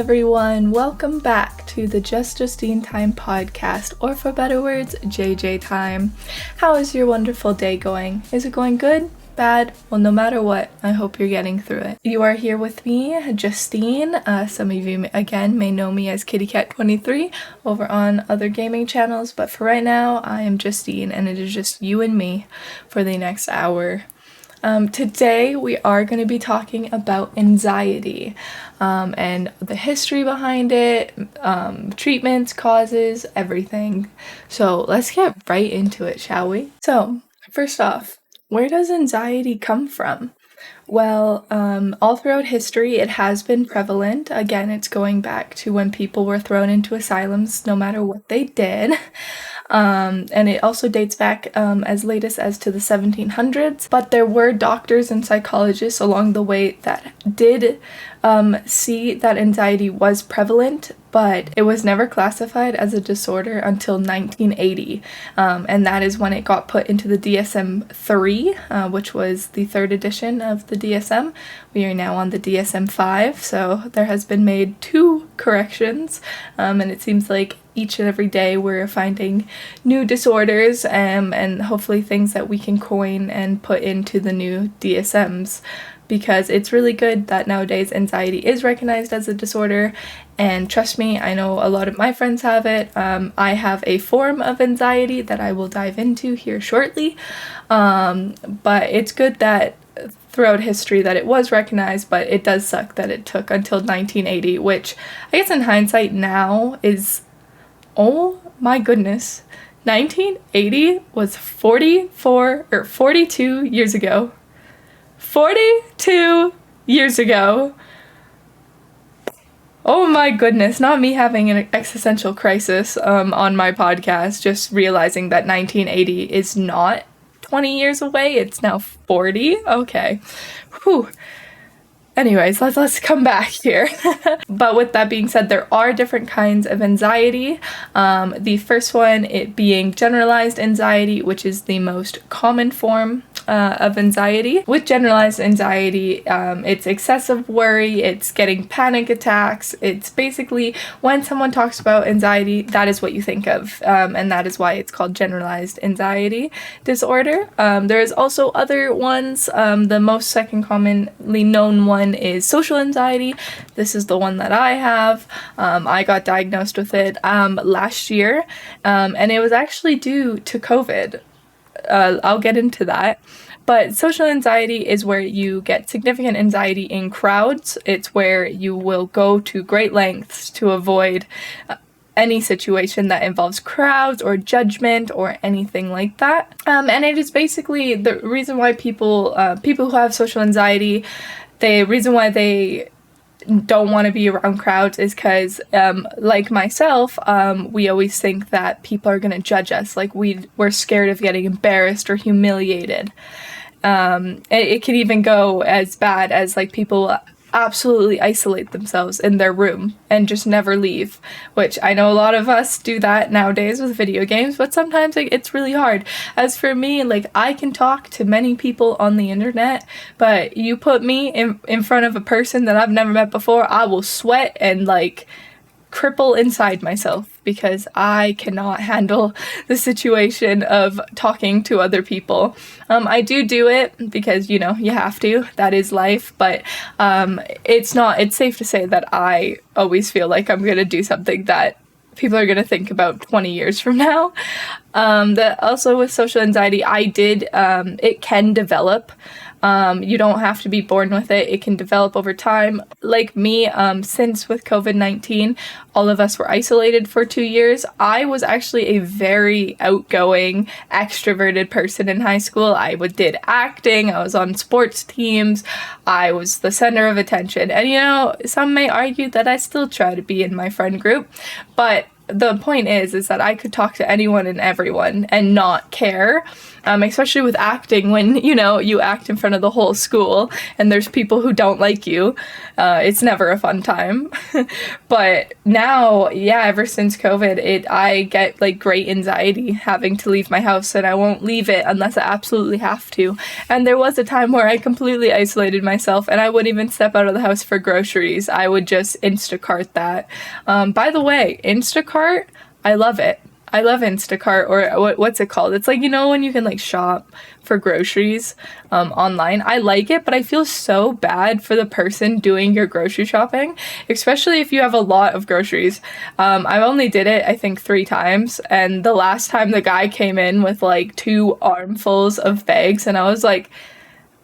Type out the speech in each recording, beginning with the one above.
everyone, welcome back to the Just Justine Time Podcast, or for better words, JJ Time. How is your wonderful day going? Is it going good? Bad? Well, no matter what, I hope you're getting through it. You are here with me, Justine. Some of you, again, may know me as KittyCat23 over on other gaming channels, but for right now, I am Justine, and it is just you and me for the next hour. Today we are going to be talking about anxiety and the history behind it, treatments, causes, everything. So let's get right into it, shall we? So first off, where does anxiety come from? Well, all throughout history, it has been prevalent. Again, it's going back to when people were thrown into asylums, no matter what they did. And it also dates back as latest as to the 1700s. But there were doctors and psychologists along the way that did see that anxiety was prevalent, but it was never classified as a disorder until 1980. And that is when it got put into the DSM-3, which was the third edition of the DSM. We are now on the DSM-5, so there has been made 2 corrections, and it seems like each and every day we're finding new disorders and hopefully things that we can coin and put into the new DSMs, because it's really good that nowadays anxiety is recognized as a disorder. And trust me, I know a lot of my friends have it. I have a form of anxiety that I will dive into here shortly, but it's good that throughout history that it was recognized, but it does suck that it took until 1980, which I guess in hindsight now is, oh my goodness, 1980 was 42 years ago. 42 years ago. Oh my goodness, not me having an existential crisis on my podcast, just realizing that 1980 is not 20 years away, it's now 40. Okay. Whew. Anyways, let's come back here. But with that being said, there are different kinds of anxiety. The first one, it being generalized anxiety, which is the most common form of anxiety. With generalized anxiety, it's excessive worry, it's getting panic attacks. It's basically when someone talks about anxiety, that is what you think of, and that is why it's called generalized anxiety disorder. There is also other ones. The most second commonly known one is social anxiety. This is the one that I have. I got diagnosed with it last year, and it was actually due to COVID. I'll get into that. But social anxiety is where you get significant anxiety in crowds. It's where you will go to great lengths to avoid any situation that involves crowds or judgment or anything like that. And it is basically the reason why people who have social anxiety, the reason why they don't want to be around crowds is because, like myself, we always think that people are going to judge us. Like we're scared of getting embarrassed or humiliated. It can even go as bad as like people absolutely isolate themselves in their room and just never leave, which I know a lot of us do that nowadays with video games, but sometimes it's really hard. As for me, like I can talk to many people on the internet, but you put me in front of a person that I've never met before, I will sweat and like cripple inside myself because I cannot handle the situation of talking to other people. I do it because, you have to, that is life, but it's safe to say that I always feel like I'm going to do something that people are going to think about 20 years from now. That also with social anxiety, it can develop. You don't have to be born with it. It can develop over time. Like me, since with COVID-19, all of us were isolated for 2 years. I was actually a very outgoing, extroverted person in high school. I did acting. I was on sports teams. I was the center of attention. And, some may argue that I still try to be in my friend group. But the point is that I could talk to anyone and everyone and not care, especially with acting when, you act in front of the whole school and there's people who don't like you. It's never a fun time. But now, ever since COVID, I get like great anxiety having to leave my house, and I won't leave it unless I absolutely have to. And there was a time where I completely isolated myself and I wouldn't even step out of the house for groceries. I would just Instacart that. By the way, Instacart, I love it. I love Instacart, or what's it called? It's like, when you can like shop for groceries online. I like it, but I feel so bad for the person doing your grocery shopping, especially if you have a lot of groceries. I only did it, I think, 3 times, and the last time the guy came in with like 2 armfuls of bags, and I was like,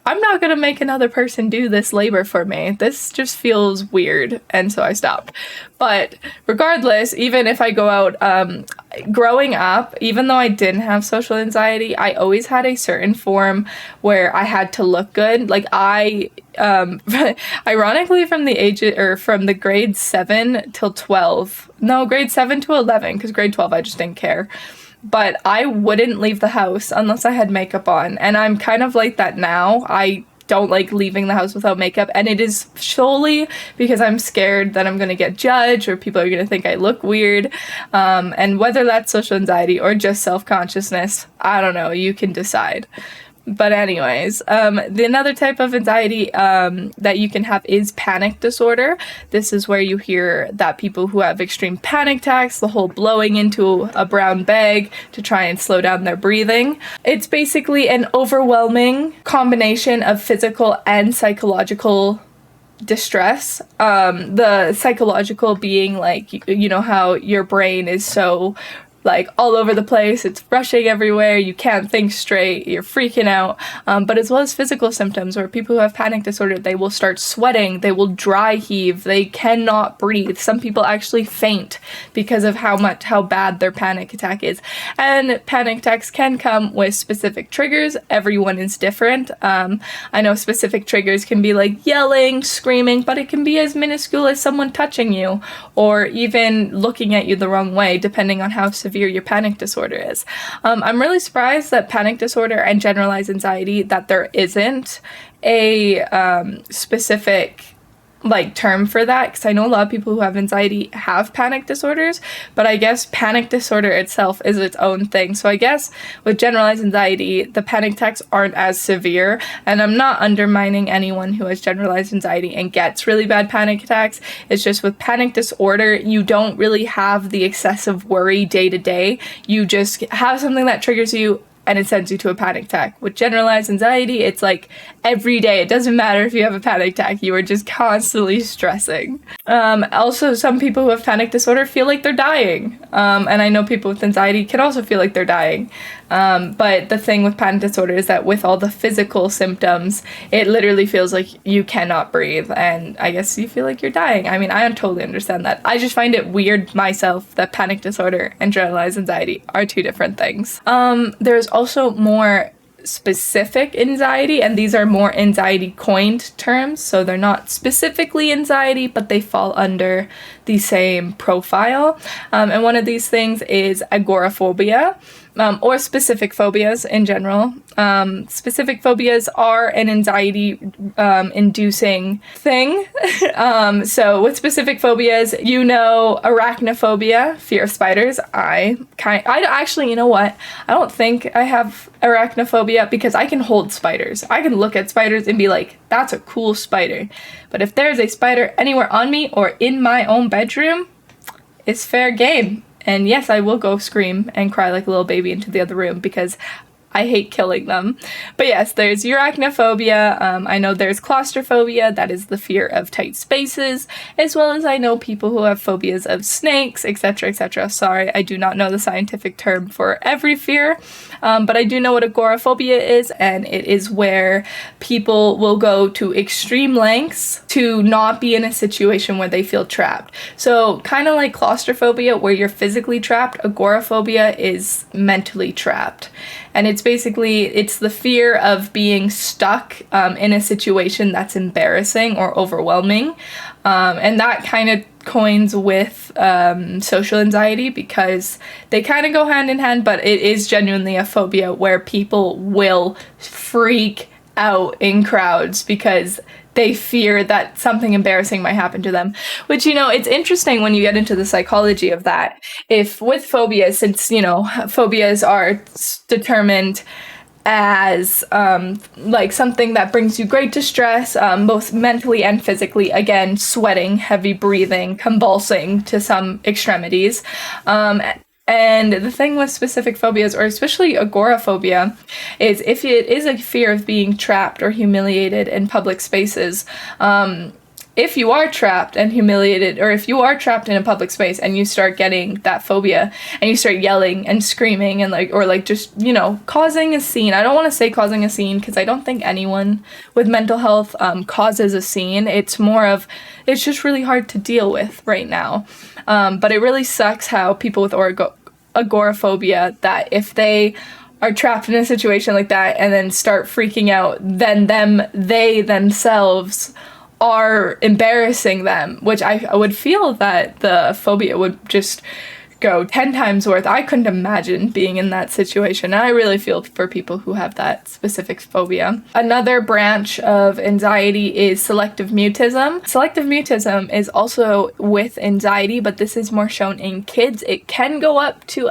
I'm not going to make another person do this labor for me. This just feels weird. And so I stopped. But regardless, even if I go out, growing up, even though I didn't have social anxiety, I always had a certain form where I had to look good. Like ironically from the grade 7 till 12, no, grade 7 to 11, because grade 12, I just didn't care. But I wouldn't leave the house unless I had makeup on. And I'm kind of like that now. I don't like leaving the house without makeup. And it is solely because I'm scared that I'm going to get judged or people are going to think I look weird. And whether that's social anxiety or just self-consciousness, I don't know. You can decide. But anyways, another type of anxiety that you can have is panic disorder. This is where you hear that people who have extreme panic attacks, the whole blowing into a brown bag to try and slow down their breathing. It's basically an overwhelming combination of physical and psychological distress. The psychological being like, how your brain is so like all over the place, it's rushing everywhere, you can't think straight, you're freaking out, but as well as physical symptoms where people who have panic disorder, they will start sweating, they will dry heave, they cannot breathe. Some people actually faint because of how bad their panic attack is. And panic attacks can come with specific triggers. Everyone is different. I know specific triggers can be like yelling, screaming, but it can be as minuscule as someone touching you or even looking at you the wrong way, depending on how severe your panic disorder is. I'm really surprised that panic disorder and generalized anxiety, that there isn't a specific term for that, because I know a lot of people who have anxiety have panic disorders, but I guess panic disorder itself is its own thing. So I guess with generalized anxiety, the panic attacks aren't as severe, and I'm not undermining anyone who has generalized anxiety and gets really bad panic attacks. It's just with panic disorder, you don't really have the excessive worry day to day. You just have something that triggers you and it sends you to a panic attack. With generalized anxiety, it's like every day. It doesn't matter if you have a panic attack. You are just constantly stressing. Also, some people who have panic disorder feel like they're dying. And I know people with anxiety can also feel like they're dying. But the thing with panic disorder is that with all the physical symptoms, it literally feels like you cannot breathe. And I guess you feel like you're dying. I mean, I totally understand that. I just find it weird myself that panic disorder and generalized anxiety are 2 different things. There's also more specific anxiety, and these are more anxiety coined terms, so they're not specifically anxiety, but they fall under the same profile. And one of these things is agoraphobia, or specific phobias in general. Specific phobias are an anxiety inducing thing. So with specific phobias, arachnophobia, fear of spiders. I actually, you know what? I don't think I have arachnophobia because I can hold spiders. I can look at spiders and be like, that's a cool spider. But if there's a spider anywhere on me or in my own bedroom, it's fair game. And yes, I will go scream and cry like a little baby into the other room because I hate killing them. But yes, there's arachnophobia. I know there's claustrophobia. That is the fear of tight spaces. As well as I know people who have phobias of snakes, etc., etc. Sorry, I do not know the scientific term for every fear. But I do know what agoraphobia is. And it is where people will go to extreme lengths to not be in a situation where they feel trapped. So kind of like claustrophobia, where you're physically trapped, agoraphobia is mentally trapped. And it's the fear of being stuck in a situation that's embarrassing or overwhelming. And that kind of coins with social anxiety, because they kind of go hand in hand, but it is genuinely a phobia where people will freak out in crowds because they fear that something embarrassing might happen to them, which, it's interesting when you get into the psychology of that. If with phobias, since, phobias are determined as like something that brings you great distress, both mentally and physically, again, sweating, heavy breathing, convulsing to some extremities. And the thing with specific phobias, or especially agoraphobia, is if it is a fear of being trapped or humiliated in public spaces, if you are trapped and humiliated, or if you are trapped in a public space and you start getting that phobia and you start yelling and screaming and just, causing a scene. I don't want to say causing a scene, because I don't think anyone with mental health causes a scene. It's more of, it's just really hard to deal with right now. But it really sucks how people with agoraphobia, that if they are trapped in a situation like that and then start freaking out, then they themselves are embarrassing them, which I would feel that the phobia would just go 10 times worth. I couldn't imagine being in that situation. And I really feel for people who have that specific phobia. Another branch of anxiety is selective mutism. Selective mutism is also with anxiety, but this is more shown in kids. It can go up to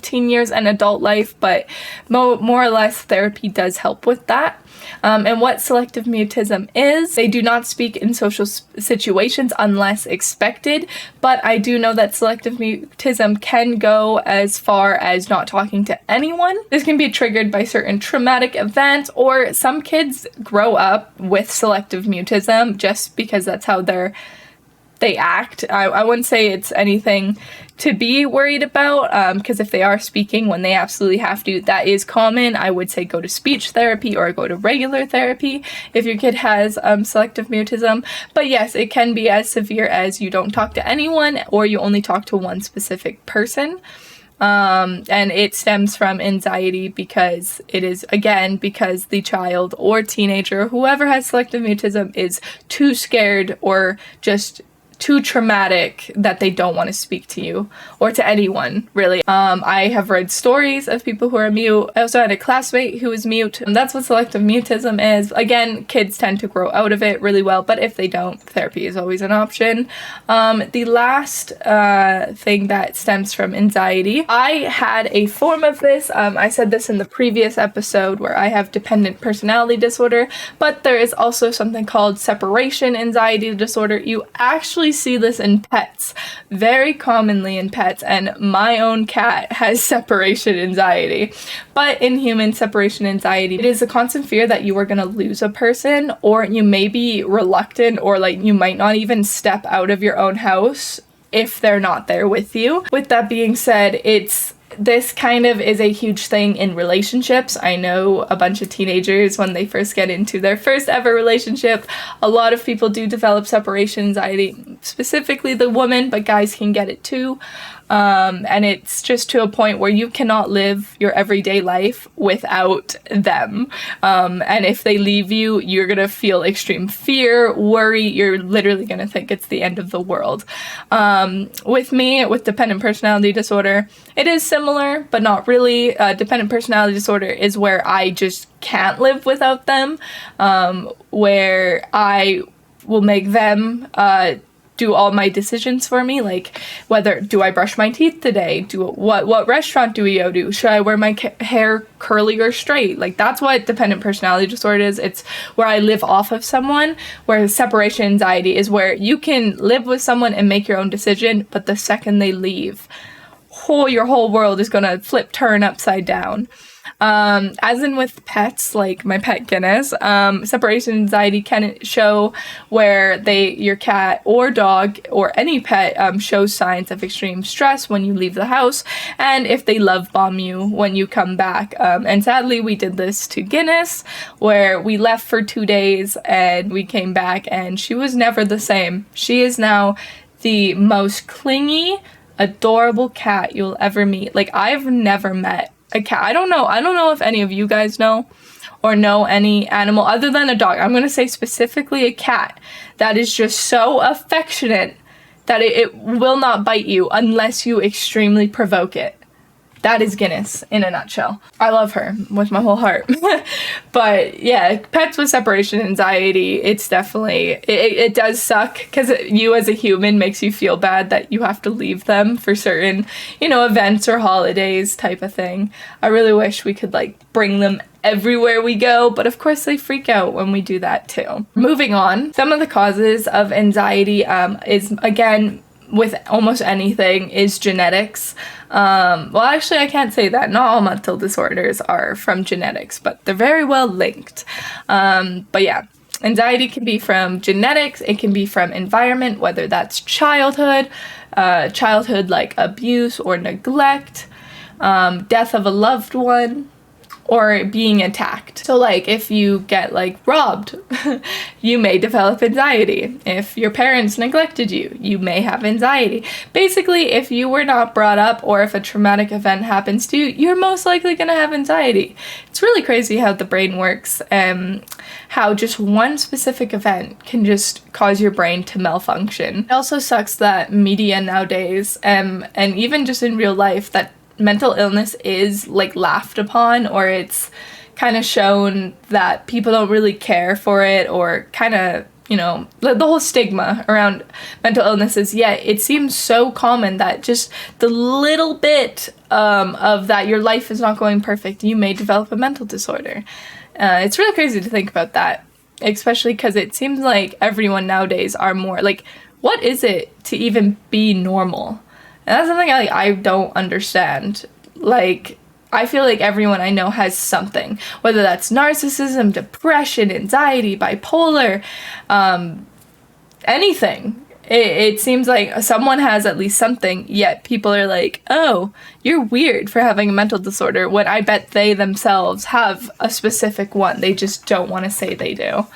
teen years and adult life, but more or less therapy does help with that. And what selective mutism is, they do not speak in social situations unless expected, but I do know that selective mutism can go as far as not talking to anyone. This can be triggered by certain traumatic events, or some kids grow up with selective mutism just because that's how they act. I wouldn't say it's anything to be worried about, because if they are speaking when they absolutely have to, that is common. I would say go to speech therapy or go to regular therapy if your kid has selective mutism. But yes, it can be as severe as you don't talk to anyone, or you only talk to one specific person. And it stems from anxiety, because it is, again, because the child or teenager, whoever has selective mutism, is too scared or just too traumatic that they don't want to speak to you or to anyone, really. I have read stories of people who are mute. I also had a classmate who was mute. And that's what selective mutism is. Again, kids tend to grow out of it really well, but if they don't, therapy is always an option. The last thing that stems from anxiety, I had a form of this. I said this in the previous episode, where I have dependent personality disorder, but there is also something called separation anxiety disorder. You actually see this in pets, very commonly in pets, and my own cat has separation anxiety. But in human separation anxiety, it is a constant fear that you are going to lose a person, or you may be reluctant, or you might not even step out of your own house if they're not there with you. With that being said, this kind of is a huge thing in relationships. I know a bunch of teenagers, when they first get into their first ever relationship, a lot of people do develop separation anxiety, specifically the woman, but guys can get it too. And it's just to a point where you cannot live your everyday life without them. And if they leave you, you're going to feel extreme fear, worry. You're literally going to think it's the end of the world. With me, with dependent personality disorder, it is similar, but not really. Dependent personality disorder is where I just can't live without them, where I will make them do all my decisions for me, like whether do I brush my teeth today, what restaurant do we go to, should I wear my hair curly or straight. That's what dependent personality disorder is. It's where I live off of someone, where separation anxiety is where you can live with someone and make your own decision, but the second they leave, your whole world is gonna turn upside down. As in with pets, like my pet Guinness, separation anxiety can show where your cat or dog or any pet shows signs of extreme stress when you leave the house, and if they love bomb you when you come back. And sadly, we did this to Guinness, where we left for 2 days and we came back and she was never the same. She is now the most clingy, adorable cat you'll ever meet. I've never met a cat. I don't know if any of you guys know or know any animal other than a dog. I'm going to say specifically a cat that is just so affectionate that it will not bite you unless you extremely provoke it. That is Guinness in a nutshell. I love her with my whole heart. But yeah, pets with separation anxiety, it's definitely, it does suck because you as a human makes you feel bad that you have to leave them for certain, events or holidays type of thing. I really wish we could bring them everywhere we go, but of course they freak out when we do that too. Moving on, some of the causes of anxiety is, again, with almost anything, is genetics. Well, actually, I can't say that. Not all mental disorders are from genetics, but they're very well linked. But yeah, anxiety can be from genetics. It can be from environment, whether that's childhood like abuse or neglect, death of a loved one, or being attacked. So if you get robbed, you may develop anxiety. If your parents neglected you, you may have anxiety. Basically, if you were not brought up or if a traumatic event happens to you, you're most likely going to have anxiety. It's really crazy how the brain works and how just one specific event can just cause your brain to malfunction. It also sucks that media nowadays, and even just in real life, that mental illness is laughed upon, or it's kind of shown that people don't really care for it, or kind of, the whole stigma around mental illnesses. Yet it seems so common that just the little bit of that your life is not going perfect, you may develop a mental disorder. It's really crazy to think about that, especially because it seems like everyone nowadays are more what is it to even be normal? And that's something I don't understand. I feel like everyone I know has something, whether that's narcissism, depression, anxiety, bipolar, anything. It seems like someone has at least something, yet people are like, oh, you're weird for having a mental disorder, when I bet they themselves have a specific one. They just don't want to say they do.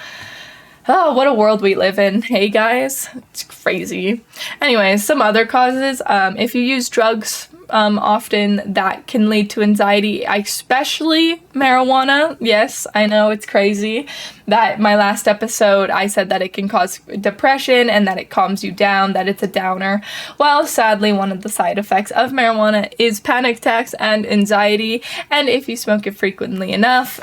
Oh, what a world we live in. Hey, guys. It's crazy. Anyways, some other causes. If you use drugs often, that can lead to anxiety, especially marijuana. Yes, I know it's crazy that my last episode, I said that it can cause depression and that it calms you down, that it's a downer. Well, sadly, one of the side effects of marijuana is panic attacks and anxiety. And if you smoke it frequently enough,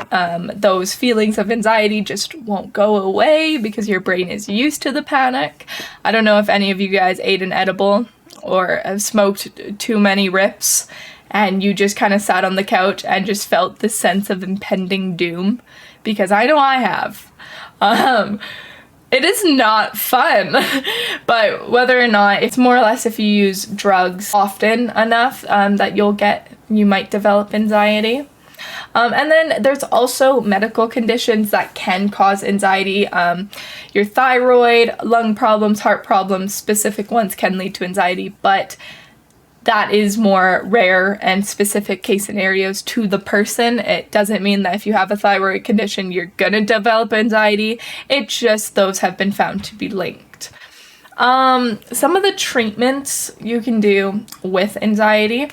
those feelings of anxiety just won't go away because your brain is used to the panic. I don't know if any of you guys ate an edible or have smoked too many rips and you just kind of sat on the couch and just felt this sense of impending doom, because I know I have. It is not fun, but whether or not, it's more or less if you use drugs often enough that you might develop anxiety. And then there's also medical conditions that can cause anxiety. Your thyroid, lung problems, heart problems, specific ones can lead to anxiety, but that is more rare and specific case scenarios to the person. It doesn't mean that if you have a thyroid condition, you're gonna develop anxiety. It's just those have been found to be linked. Some of the treatments you can do with anxiety.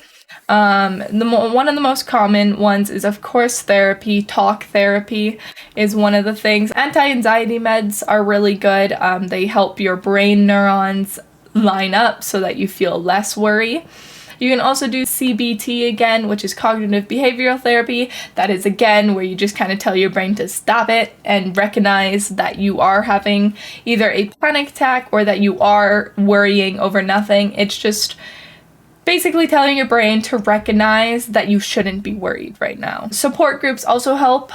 One of the most common ones is, of course, therapy. Talk therapy is one of the things. Anti-anxiety meds are really good. They help your brain neurons line up so that you feel less worry. You can also do CBT again, which is cognitive behavioral therapy. That is, again, where you just kind of tell your brain to stop it and recognize that you are having either a panic attack or that you are worrying over nothing. It's just basically telling your brain to recognize that you shouldn't be worried right now. Support groups also help.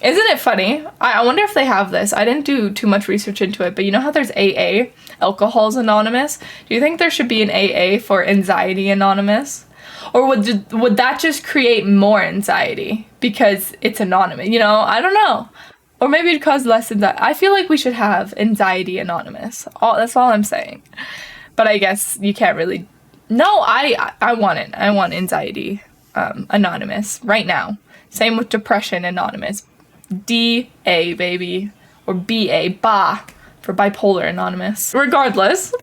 Isn't it funny? I wonder if they have this. I didn't do too much research into it, but you know how there's AA, Alcohol's Anonymous? Do you think there should be an AA for Anxiety Anonymous? Or would that just create more anxiety because it's anonymous? I don't know. Or maybe it'd cause less anxiety. I feel like we should have Anxiety Anonymous. That's all I'm saying. But I guess you can't really. No, I want it. I want Anxiety Anonymous right now. Same with Depression Anonymous. DA, baby. Or BA, BA, for Bipolar Anonymous. Regardless,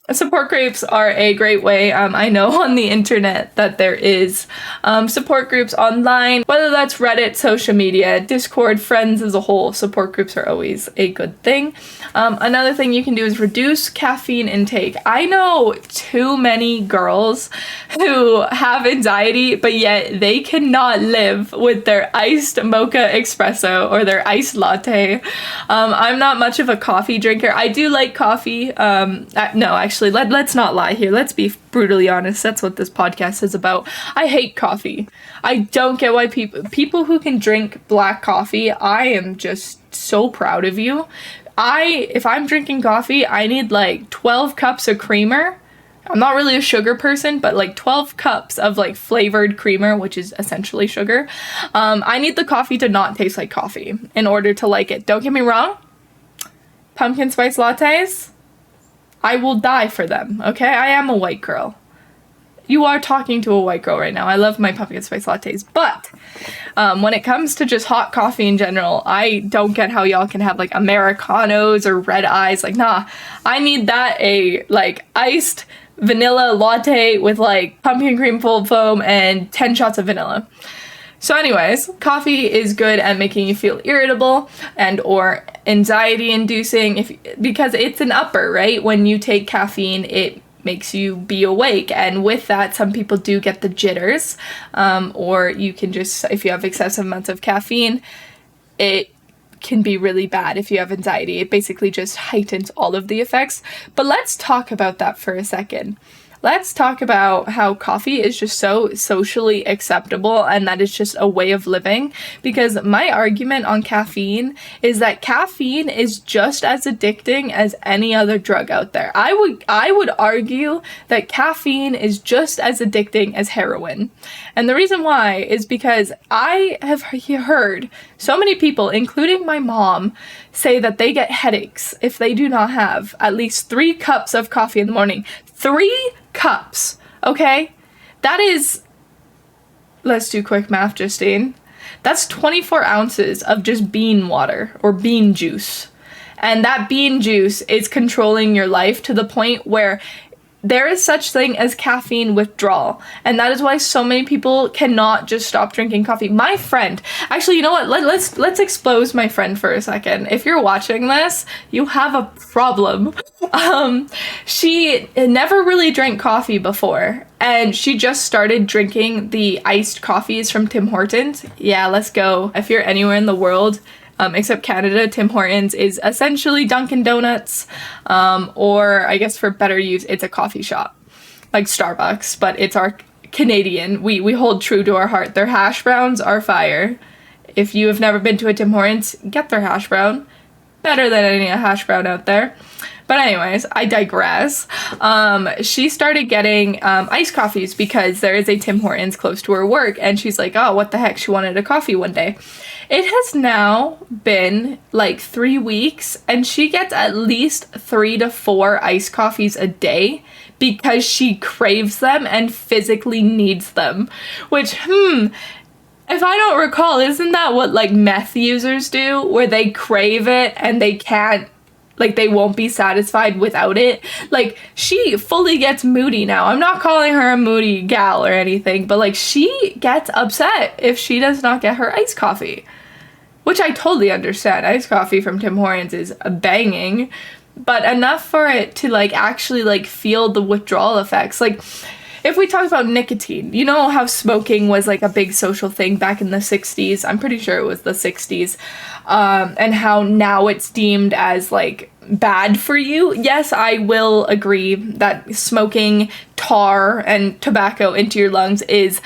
Support groups are a great way. I know on the internet that there is support groups online, whether that's Reddit, social media, Discord, friends as a whole. Support groups are always a good thing. Another thing you can do is reduce caffeine intake. I know too many girls who have anxiety, but yet they cannot live with their iced mocha espresso or their iced latte. I'm not much of a coffee drinker. I do like coffee. No, actually, let's not lie here. Let's be brutally honest. That's what this podcast is about. I hate coffee. I don't get why people who can drink black coffee, I am just so proud of you. If I'm drinking coffee, I need like 12 cups of creamer. I'm not really a sugar person, but like 12 cups of like flavored creamer, which is essentially sugar. I need the coffee to not taste like coffee in order to like it. Don't get me wrong. Pumpkin spice lattes, I will die for them, okay? I am a white girl. You are talking to a white girl right now. I love my pumpkin spice lattes, but when it comes to just hot coffee in general, I don't get how y'all can have like Americanos or red eyes. Like, nah, I need that like iced vanilla latte with like pumpkin cream full foam and 10 shots of vanilla. So anyways, coffee is good at making you feel irritable and or anxiety inducing because it's an upper, right? When you take caffeine, it makes you be awake, and with that some people do get the jitters, or you can just, if you have excessive amounts of caffeine, it can be really bad. If you have anxiety, it basically just heightens all of the effects. But let's talk about that for a second. Let's talk about how coffee is just so socially acceptable and that it's just a way of living, because my argument on caffeine is that caffeine is just as addicting as any other drug out there. I would argue that caffeine is just as addicting as heroin. And the reason why is because I have heard so many people, including my mom, say that they get headaches if they do not have at least 3 cups of coffee in the morning. 3 cups, okay? That is, let's do quick math, Justine. That's 24 ounces of just bean water or bean juice. And that bean juice is controlling your life to the point where there is such thing as caffeine withdrawal, and that is why so many people cannot just stop drinking coffee. My friend, actually, you know what? Let's expose my friend for a second. If you're watching this, you have a problem. She never really drank coffee before, and she just started drinking the iced coffees from Tim Hortons. Yeah, let's go. If you're anywhere in the world, except Canada, Tim Hortons is essentially Dunkin' Donuts, or I guess for better use, it's a coffee shop, like Starbucks, but it's our Canadian. We hold true to our heart. Their hash browns are fire. If you have never been to a Tim Hortons, get their hash brown. Better than any hash brown out there. But anyways, I digress. She started getting iced coffees because there is a Tim Hortons close to her work, and she's like, oh, what the heck? She wanted a coffee one day. It has now been like 3 weeks, and she gets at least 3 to 4 iced coffees a day because she craves them and physically needs them. Which, if I don't recall, isn't that what like meth users do, where they crave it and they can't, like, they won't be satisfied without it? Like, she fully gets moody now. I'm not calling her a moody gal or anything, but like, she gets upset if she does not get her iced coffee, which I totally understand. Iced coffee from Tim Hortons is banging, but enough for it to like actually like feel the withdrawal effects. Like, if we talk about nicotine, you know how smoking was like a big social thing back in the 60s. I'm pretty sure it was the 60s. And how now it's deemed as like bad for you. Yes, I will agree that smoking tar and tobacco into your lungs is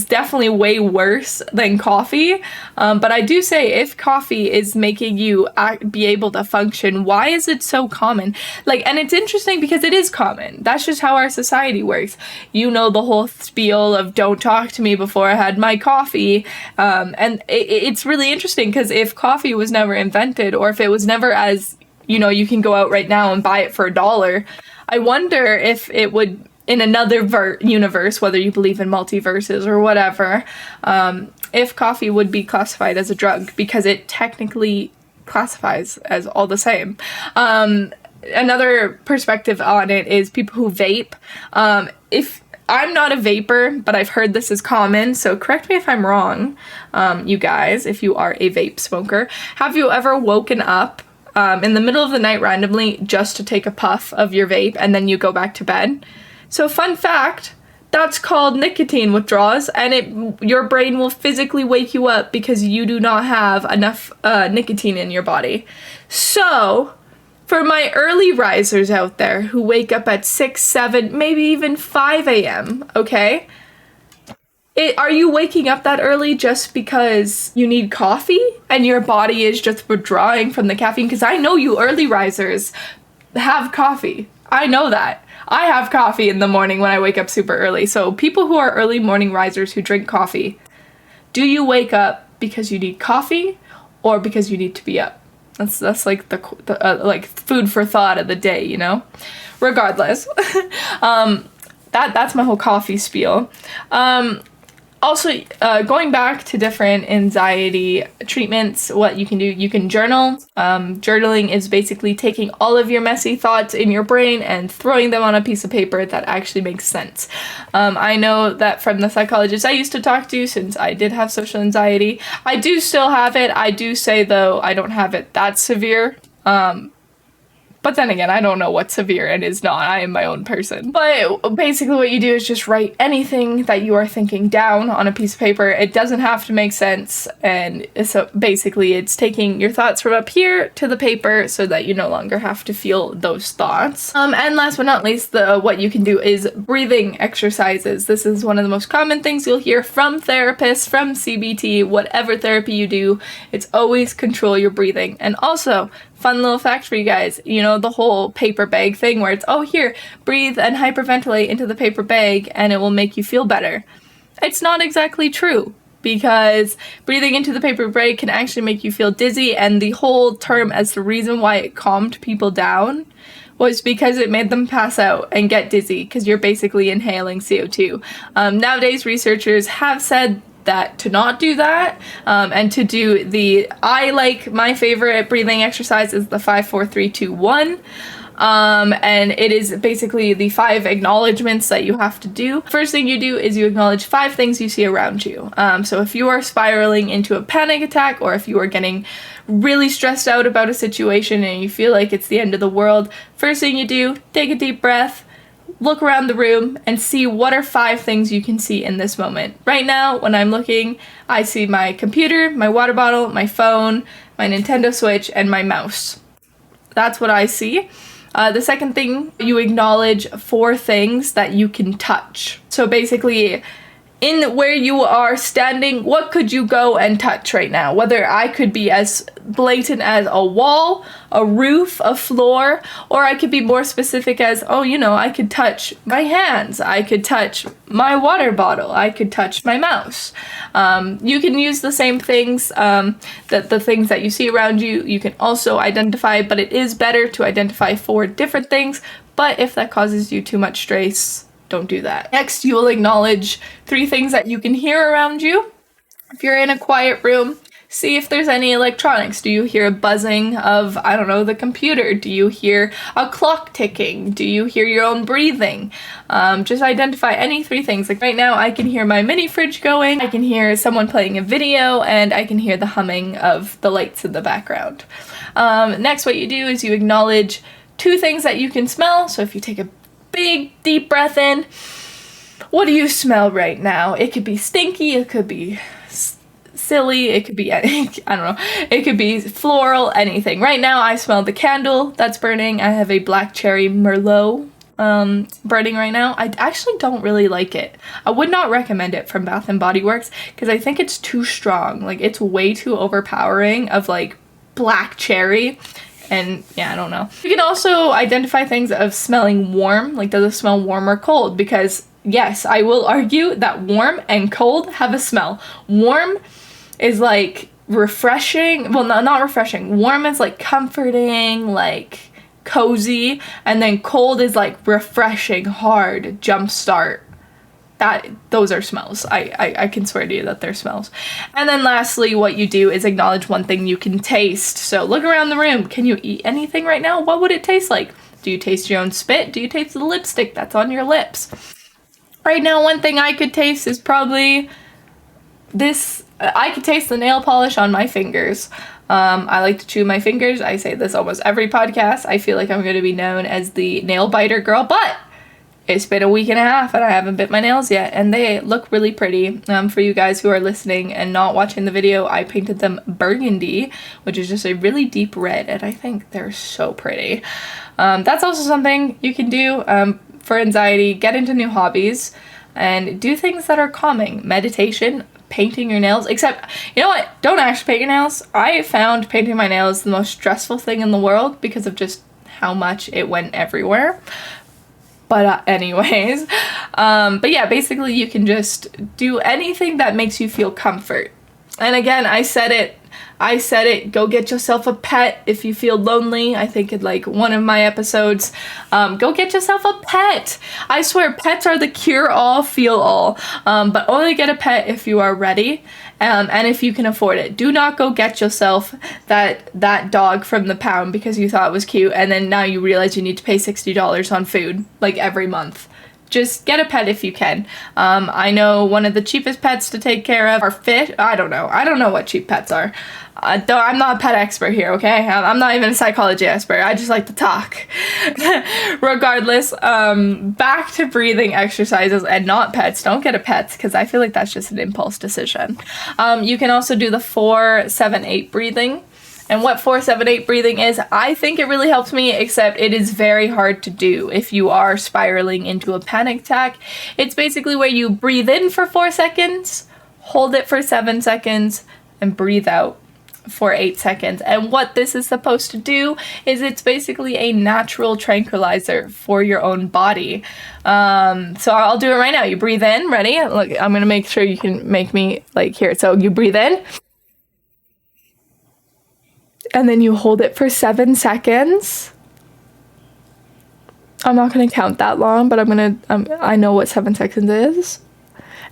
definitely way worse than coffee. But I do say, if coffee is making you be able to function, why is it so common? Like, and it's interesting because it is common. That's just how our society works. You know, the whole spiel of don't talk to me before I had my coffee. And it's really interesting because if coffee was never invented, or if it was never as, you know, you can go out right now and buy it for $1, I wonder if it would, in another universe, whether you believe in multiverses or whatever, if coffee would be classified as a drug, because it technically classifies as all the same. another perspective on it is people who vape. If I'm not a vapor, but I've heard this is common, so correct me if I'm wrong, you guys, if you are a vape smoker. Have you ever woken up in the middle of the night randomly just to take a puff of your vape and then you go back to bed? So fun fact, that's called nicotine withdrawals, and your brain will physically wake you up because you do not have enough nicotine in your body. So for my early risers out there who wake up at 6, 7, maybe even 5 a.m., okay? Are you waking up that early just because you need coffee and your body is just withdrawing from the caffeine? Because I know you early risers have coffee. I know that. I have coffee in the morning when I wake up super early. So people who are early morning risers who drink coffee, do you wake up because you need coffee or because you need to be up? That's like the like food for thought of the day, you know? Regardless, that's my whole coffee spiel. Also, going back to different anxiety treatments, what you can do, you can journal. Journaling is basically taking all of your messy thoughts in your brain and throwing them on a piece of paper that actually makes sense. I know that from the psychologist I used to talk to, since I did have social anxiety. I do still have it. I do say, though, I don't have it that severe. But then again, I don't know what's severe and is not. I am my own person. But basically what you do is just write anything that you are thinking down on a piece of paper. It doesn't have to make sense. And so basically it's taking your thoughts from up here to the paper so that you no longer have to feel those thoughts. And last but not least, what you can do is breathing exercises. This is one of the most common things you'll hear from therapists, from CBT, whatever therapy you do. It's always control your breathing. And also, fun little fact for you guys, you know, the whole paper bag thing where it's, oh, here, breathe and hyperventilate into the paper bag and it will make you feel better. It's not exactly true, because breathing into the paper bag can actually make you feel dizzy, and the whole term as the reason why it calmed people down was because it made them pass out and get dizzy, because you're basically inhaling CO2. Nowadays, researchers have said that to not do that, and to do my favorite breathing exercise is the 5, 4, 3, 2, 1. And it is basically the 5 acknowledgements that you have to do. First thing you do is you acknowledge 5 things you see around you. So if you are spiraling into a panic attack, or if you are getting really stressed out about a situation and you feel like it's the end of the world, first thing you do, take a deep breath, look around the room and see what are 5 things you can see in this moment. Right now, when I'm looking, I see my computer, my water bottle, my phone, my Nintendo Switch, and my mouse. That's what I see. The second thing, you acknowledge 4 things that you can touch. So basically, in where you are standing, what could you go and touch right now? Whether I could be as blatant as a wall, a roof, a floor, or I could be more specific as, I could touch my hands, I could touch my water bottle, I could touch my mouse. You can use the same things, the things that you see around you, you can also identify, but it is better to identify 4 different things. But if that causes you too much stress, don't do that. Next, you will acknowledge 3 things that you can hear around you. If you're in a quiet room, see if there's any electronics. Do you hear a buzzing of, the computer? Do you hear a clock ticking? Do you hear your own breathing? Just identify any 3 things. Like right now, I can hear my mini fridge going, I can hear someone playing a video, and I can hear the humming of the lights in the background. Next, what you do is you acknowledge 2 things that you can smell. So if you take a big deep breath in, what do you smell right now? It could be stinky, it could be silly, it could be it could be floral, anything. Right now I smell the candle that's burning. I have a black cherry merlot burning right now. I actually don't really like it. I would not recommend it from Bath and Body Works because I think it's too strong. Like, it's way too overpowering of like black cherry. And yeah, I don't know. You can also identify things of smelling warm, like does it smell warm or cold? Because yes, I will argue that warm and cold have a smell. Warm is like refreshing, well, not refreshing. Warm is like comforting, like cozy, and then cold is like refreshing, hard, jumpstart. those are smells. I can swear to you that they're smells. And then lastly, what you do is acknowledge one thing you can taste. So look around the room. Can you eat anything right now? What would it taste like? Do you taste your own spit? Do you taste the lipstick that's on your lips? Right now, one thing I could taste is probably this. I could taste the nail polish on my fingers. I like to chew my fingers. I say this almost every podcast. I feel like I'm going to be known as the nail biter girl, but it's been a week and a half and I haven't bit my nails yet, and they look really pretty. For you guys who are listening and not watching the video, I painted them burgundy, which is just a really deep red, and I think they're so pretty. That's also something you can do for anxiety. Get into new hobbies and do things that are calming. Meditation, painting your nails, except, you know what? Don't actually paint your nails. I found painting my nails the most stressful thing in the world because of just how much it went everywhere. But anyways, but yeah, basically you can just do anything that makes you feel comfort. And again, I said it, go get yourself a pet if you feel lonely. I think in like one of my episodes, go get yourself a pet. I swear pets are the cure all, feel all, but only get a pet if you are ready. And if you can afford it. Do not go get yourself that dog from the pound because you thought it was cute, and then now you realize you need to pay $60 on food like every month. Just get a pet if you can. I know one of the cheapest pets to take care of are fish. I don't know what cheap pets are. Though I'm not a pet expert here, okay? I'm not even a psychology expert. I just like to talk. Regardless, back to breathing exercises and not pets. Don't get a pet because I feel like that's just an impulse decision. You can also do the 4-7-8 breathing. And what 4-7-8 breathing is, I think it really helps me, except it is very hard to do if you are spiraling into a panic attack. It's basically where you breathe in for 4 seconds, hold it for 7 seconds, and breathe out for 8 seconds. And what this is supposed to do is it's basically a natural tranquilizer for your own body. So I'll do it right now. You breathe in. Ready? Look, I'm going to make sure you can make me like here. So you breathe in. And then you hold it for 7 seconds. I'm not going to count that long, but I know what 7 seconds is.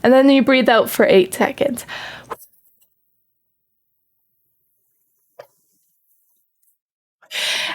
And then you breathe out for 8 seconds.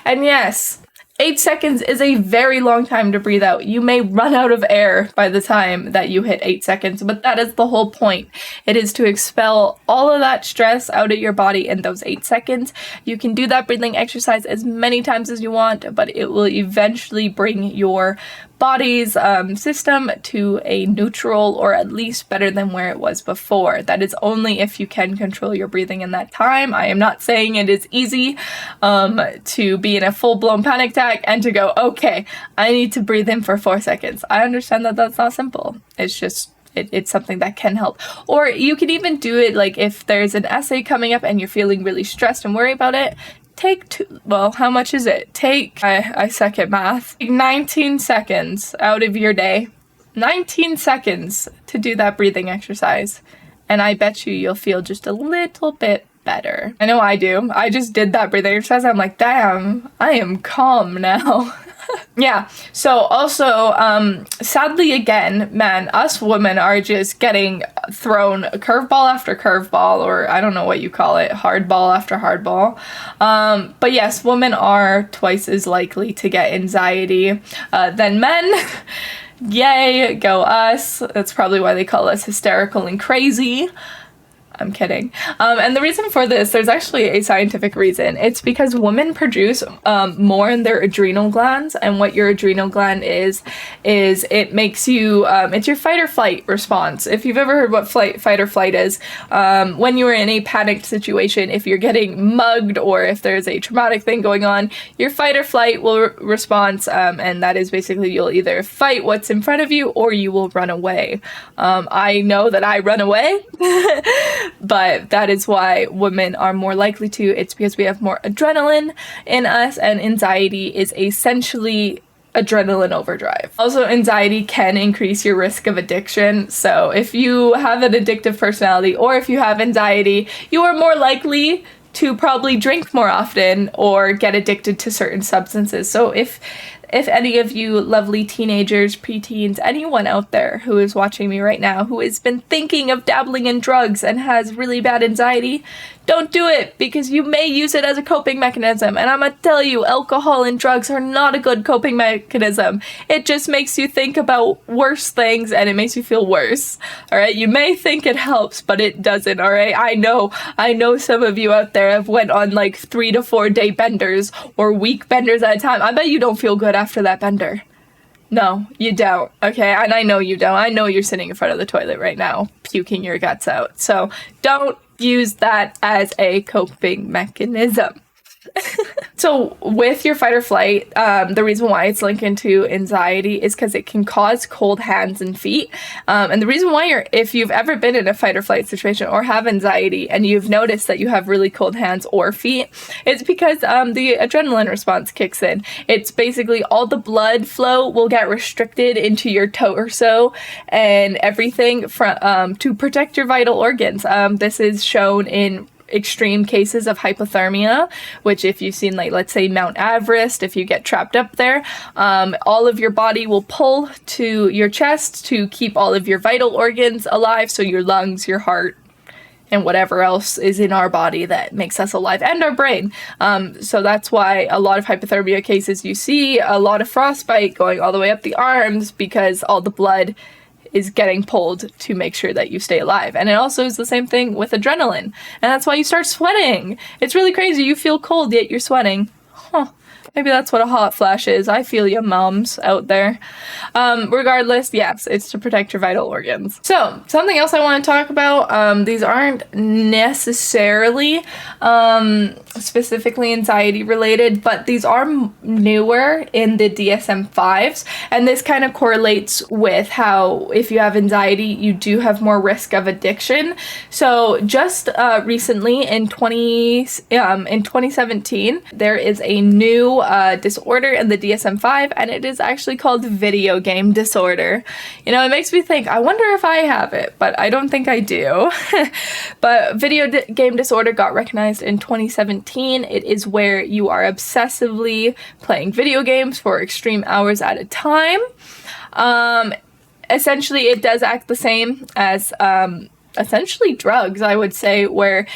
And yes, 8 seconds is a very long time to breathe out. You may run out of air by the time that you hit 8 seconds, but that is the whole point. It is to expel all of that stress out of your body in those 8 seconds. You can do that breathing exercise as many times as you want, but it will eventually bring your body's system to a neutral, or at least better than where it was before. That is only if you can control your breathing in that time. I am not saying it is easy to be in a full-blown panic attack and to go, okay, I need to breathe in for 4 seconds. I understand that that's not simple. It's just it's something that can help. Or you can even do it like if there's an essay coming up and you're feeling really stressed and worried about it. How much is it? I suck at math. 19 seconds out of your day. 19 seconds to do that breathing exercise. And I bet you'll feel just a little bit better. I know I do. I just did that breathing exercise. I'm like, damn, I am calm now. Yeah. So also, sadly again, man, us women are just getting thrown curveball after curveball, or I don't know what you call it, hardball after hardball. But yes, women are twice as likely to get anxiety than men. Yay, go us. That's probably why they call us hysterical and crazy. I'm kidding. And the reason for this, there's actually a scientific reason. It's because women produce more in their adrenal glands, and what your adrenal gland is it makes you, it's your fight or flight response. If you've ever heard what fight or flight is, when you are in a panicked situation, if you're getting mugged or if there's a traumatic thing going on, your fight or flight will respond, and that is basically you'll either fight what's in front of you or you will run away. I know that I run away. But that is why women are more likely to. It's because we have more adrenaline in us, and anxiety is essentially adrenaline overdrive. Also, anxiety can increase your risk of addiction. So if you have an addictive personality or if you have anxiety, you are more likely to probably drink more often or get addicted to certain substances. So if if any of you lovely teenagers, preteens, anyone out there who is watching me right now who has been thinking of dabbling in drugs and has really bad anxiety, don't do it, because you may use it as a coping mechanism. And I'm gonna tell you, alcohol and drugs are not a good coping mechanism. It just makes you think about worse things and it makes you feel worse. All right, you may think it helps, but it doesn't. All right, I know some of you out there have went on like 3 to 4 day benders or week benders at a time. I bet you don't feel good after that bender. No, you don't. Okay, and I know you don't. I know you're sitting in front of the toilet right now, puking your guts out. So don't use that as a coping mechanism. So with your fight or flight, the reason why it's linked into anxiety is because it can cause cold hands and feet. And the reason why if you've ever been in a fight or flight situation or have anxiety and you've noticed that you have really cold hands or feet, it's because the adrenaline response kicks in. It's basically all the blood flow will get restricted into your torso and everything to protect your vital organs. This is shown in extreme cases of hypothermia, which if you've seen, like, let's say Mount Everest, if you get trapped up there, all of your body will pull to your chest to keep all of your vital organs alive, so your lungs, your heart, and whatever else is in our body that makes us alive, and our brain. So that's why a lot of hypothermia cases, you see a lot of frostbite going all the way up the arms, because all the blood is getting pulled to make sure that you stay alive. And it also is the same thing with adrenaline. And that's why you start sweating. It's really crazy. You feel cold, yet you're sweating. Huh. Maybe that's what a hot flash is. I feel you, moms out there. Regardless, yes, it's to protect your vital organs. So, something else I want to talk about, these aren't necessarily specifically anxiety related, but these are newer in the DSM-5s, and this kind of correlates with how if you have anxiety, you do have more risk of addiction. So, just recently in 2017, there is a new disorder in the DSM-5, and it is actually called video game disorder. You know, it makes me think, I wonder if I have it, but I don't think I do. But video game disorder got recognized in 2017. It is where you are obsessively playing video games for extreme hours at a time. Essentially, it does act the same as essentially drugs, I would say, where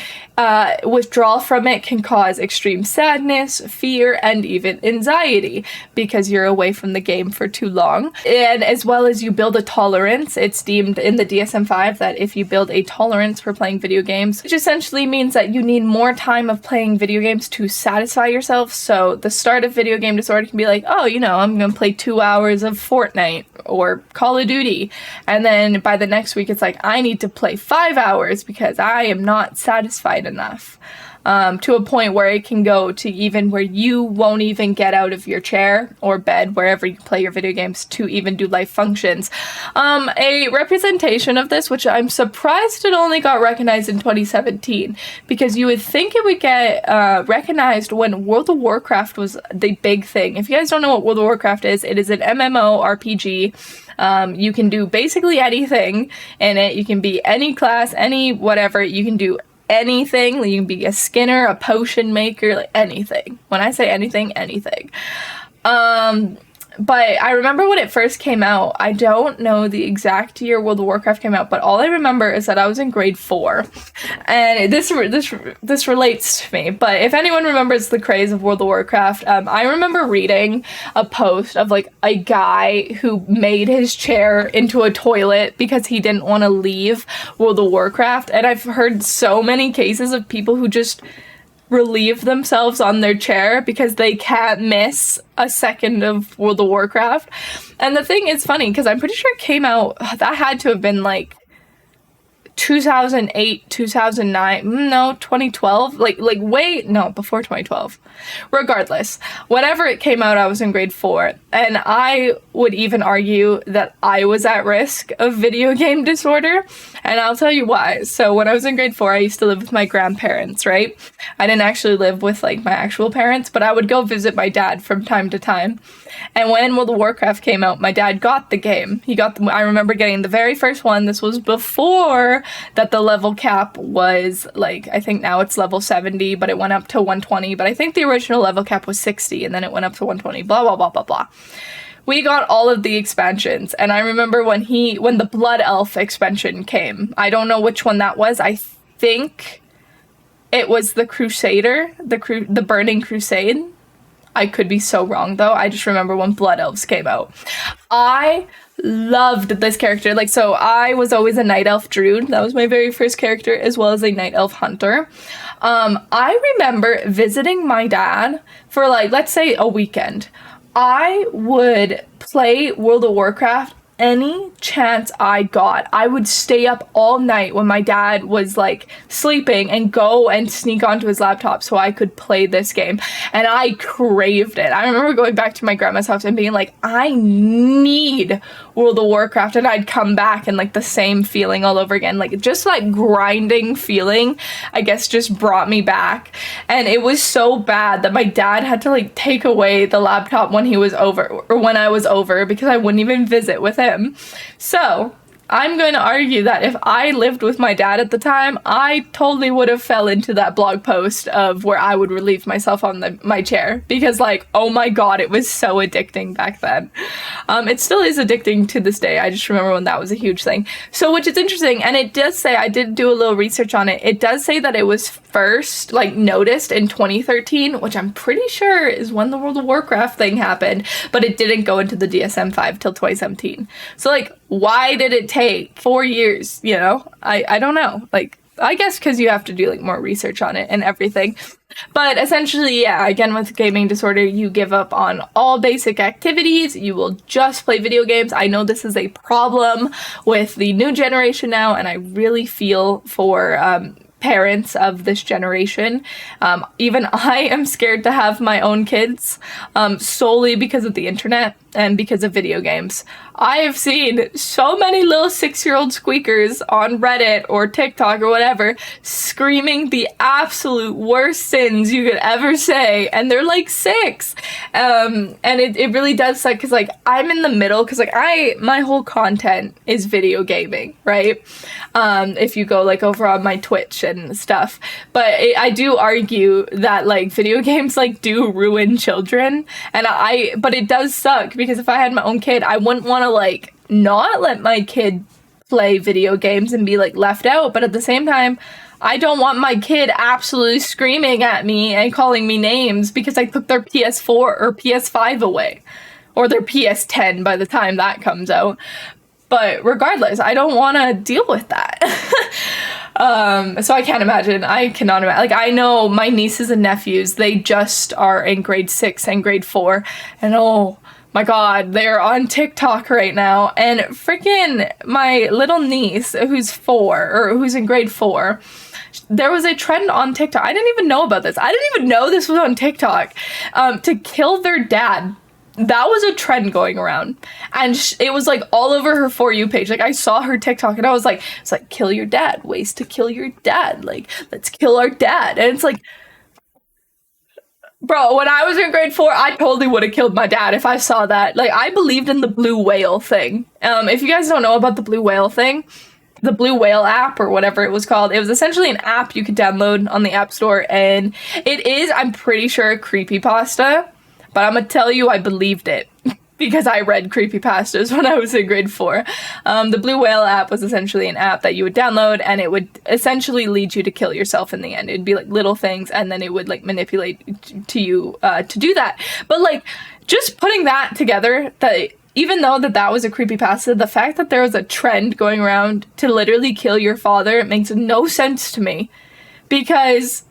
withdrawal from it can cause extreme sadness, fear, and even anxiety because you're away from the game for too long. And as well as you build a tolerance, it's deemed in the DSM-5 that if you build a tolerance for playing video games, which essentially means that you need more time of playing video games to satisfy yourself. So the start of video game disorder can be like, oh, you know, I'm going to play 2 hours of Fortnite or Call of Duty. And then by the next week, it's like, I need to play 5 hours because I am not satisfied enough, to a point where it can go to even where you won't even get out of your chair or bed, wherever you play your video games, to even do life functions. A representation of this, which I'm surprised it only got recognized in 2017, because you would think it would get recognized when World of Warcraft was the big thing. If you guys don't know what World of Warcraft is, it is an MMORPG. You can do basically anything in it. You can be any class, any whatever. You can do anything. You can be a skinner, a potion maker, like anything. When I say anything, anything. But I remember when it first came out, I don't know the exact year World of Warcraft came out, but all I remember is that I was in grade 4. And this relates to me. But if anyone remembers the craze of World of Warcraft, I remember reading a post of like a guy who made his chair into a toilet because he didn't want to leave World of Warcraft. And I've heard so many cases of people who just relieve themselves on their chair because they can't miss a second of World of Warcraft. And the thing is funny because I'm pretty sure it came out, that had to have been like 2008, 2009, no, 2012, before 2012. Regardless, whenever it came out, I was in grade 4, and I would even argue that I was at risk of video game disorder, and I'll tell you why. So when I was in grade 4, I used to live with my grandparents, right? I didn't actually live with like my actual parents, but I would go visit my dad from time to time. And when World of Warcraft came out, my dad got the game. I remember getting the very first one. This was before that the level cap was like, I think now it's level 70, but it went up to 120. But I think the original level cap was 60 and then it went up to 120, blah, blah, blah, blah, blah. We got all of the expansions, and I remember when the Blood Elf expansion came. I don't know which one that was. I think it was the Crusader, the Burning Crusade. I could be so wrong, though. I just remember when Blood Elves came out. I loved this character. Like, so I was always a Night Elf Druid. That was my very first character, as well as a Night Elf Hunter. I remember visiting my dad for, like, let's say a weekend. I would play World of Warcraft any chance I got. I would stay up all night when my dad was like sleeping and go and sneak onto his laptop so I could play this game. And I craved it. I remember going back to my grandma's house and being like, I need World of Warcraft, and I'd come back and like the same feeling all over again. Like just like grinding feeling, I guess, just brought me back. And it was so bad that my dad had to like take away the laptop when he was over, or when I was over, because I wouldn't even visit with him. So I'm going to argue that if I lived with my dad at the time, I totally would have fell into that blog post of where I would relieve myself on my chair, because like, oh my god, it was so addicting back then. It still is addicting to this day. I just remember when that was a huge thing. So, which is interesting, and it does say, I did do a little research on it, it does say that it was first like noticed in 2013, which I'm pretty sure is when the World of Warcraft thing happened, but it didn't go into the DSM-5 till 2017. So like, why did it take 4 years? You know, I don't know. Like, I guess because you have to do like more research on it and everything. But essentially, yeah, again, with gaming disorder, you give up on all basic activities. You will just play video games. I know this is a problem with the new generation now, and I really feel for parents of this generation. Even I am scared to have my own kids, solely because of the internet and because of video games. I have seen so many little 6-year-old squeakers on Reddit or TikTok or whatever screaming the absolute worst sins you could ever say, and they're like 6. And it really does suck, because like I'm in the middle, because like my whole content is video gaming, right? If you go like over on my Twitch and stuff, but I do argue that like video games like do ruin children, and but it does suck, because if I had my own kid, I wouldn't want to like not let my kid play video games and be like left out, but at the same time, I don't want my kid absolutely screaming at me and calling me names because I took their PS4 or PS5 away, or their PS10 by the time that comes out. But regardless, I don't want to deal with that. So I cannot imagine. Like, I know my nieces and nephews, they just are in grade 6 and grade 4. And oh my god, they're on TikTok right now. And freaking my little niece, who's 4, or who's in grade 4, there was a trend on TikTok. I didn't even know about this. I didn't even know this was on TikTok. To kill their dad. That was a trend going around, and it was like all over her For You page. Like, I saw her TikTok and I was like, it's like, kill your dad, ways to kill your dad, like, let's kill our dad. And it's like, bro, when I was in grade 4, I totally would have killed my dad if I saw that. Like, I believed in the blue whale thing. If you guys don't know about the blue whale thing, the Blue Whale app, or whatever it was called, it was essentially an app you could download on the App Store, and it is, I'm pretty sure, a creepypasta. But I'm gonna tell you, I believed it because I read creepypastas when I was in grade 4. The Blue Whale app was essentially an app that you would download, and it would essentially lead you to kill yourself in the end. It'd be like little things, and then it would like manipulate to you to do that. But like, just putting that together, that even though that was a creepypasta, the fact that there was a trend going around to literally kill your father, it makes no sense to me. Because,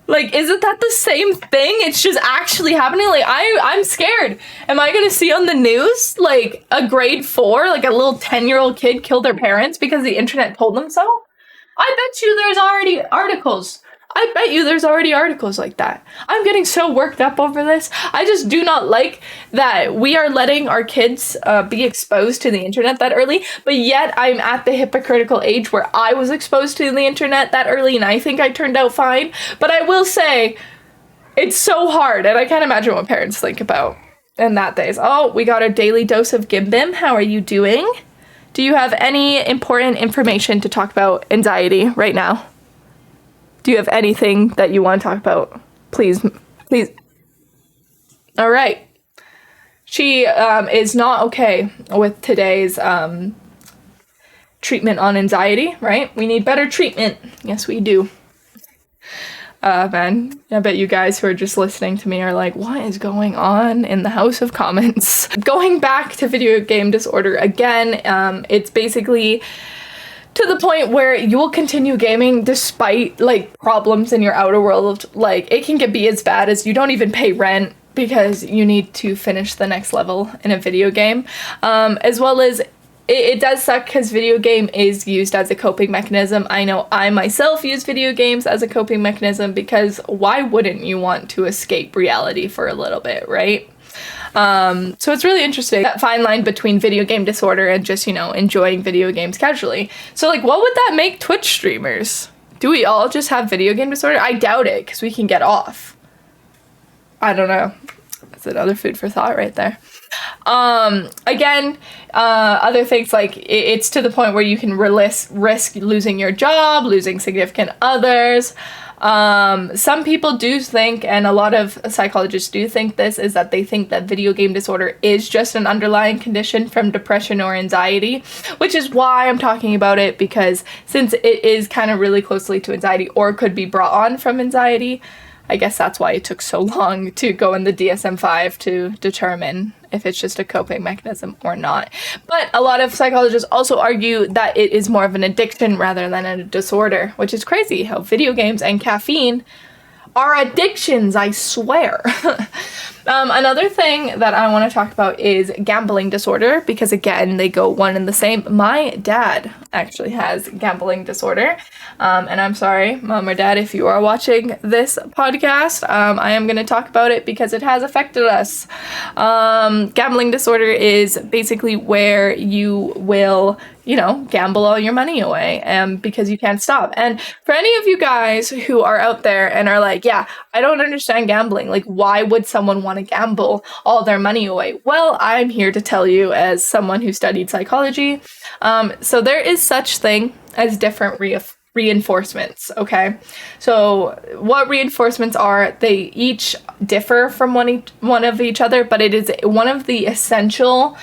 like, isn't that the same thing? It's just actually happening. Like, I'm scared. Am I gonna see on the news, like, a grade 4, like a little 10-year-old kid killed their parents because the internet told them so? I bet you there's already articles. Like that. I'm getting so worked up over this. I just do not like that we are letting our kids be exposed to the internet that early, but yet I'm at the hypocritical age where I was exposed to the internet that early, and I think I turned out fine. But I will say, it's so hard, and I can't imagine what parents think about in that days. Oh, we got our daily dose of Gimbim. How are you doing? do you have any important information to talk about anxiety right now? Do you have anything that you want to talk about? Please. All right. She is not okay with today's treatment on anxiety, right? We need better treatment. Yes, we do. Man, I bet you guys who are just listening to me are like, what is going on in the House of Commons? Going back to video game disorder again, it's basically to the point where you will continue gaming despite, like, problems in your outer world. Like, it can be as bad as you don't even pay rent because you need to finish the next level in a video game, as well as it does suck because video game is used as a coping mechanism. I know I myself use video games as a coping mechanism because why wouldn't you want to escape reality for a little bit, right? So it's really interesting, that fine line between video game disorder and just, enjoying video games casually. So, like, what would that make Twitch streamers? Do we all just have video game disorder? I doubt it, because we can get off. I don't know. That's another food for thought right there. Again, other things, like, it's to the point where you can risk losing your job, losing significant others. Some people do think, and a lot of psychologists do think this, is that they think that video game disorder is just an underlying condition from depression or anxiety, which is why I'm talking about it, because since it is kind of really closely to anxiety, or could be brought on from anxiety, I guess that's why it took so long to go in the DSM-5 to determine if it's just a coping mechanism or not. But a lot of psychologists also argue that it is more of an addiction rather than a disorder, which is crazy how video games and caffeine are addictions, I swear. Another thing that I want to talk about is gambling disorder, because again, they go one and the same. My dad actually has gambling disorder, and I'm sorry, Mom or Dad, if you are watching this podcast, I am going to talk about it because it has affected us. Gambling disorder is basically where you will gamble all your money away, because you can't stop. And for any of you guys who are out there and are like, yeah, I don't understand gambling, like, why would someone want to gamble all their money away? Well, I'm here to tell you, as someone who studied psychology, so there is such thing as different reinforcements, okay? So what reinforcements are, they each differ from one of each other, but it is one of the essential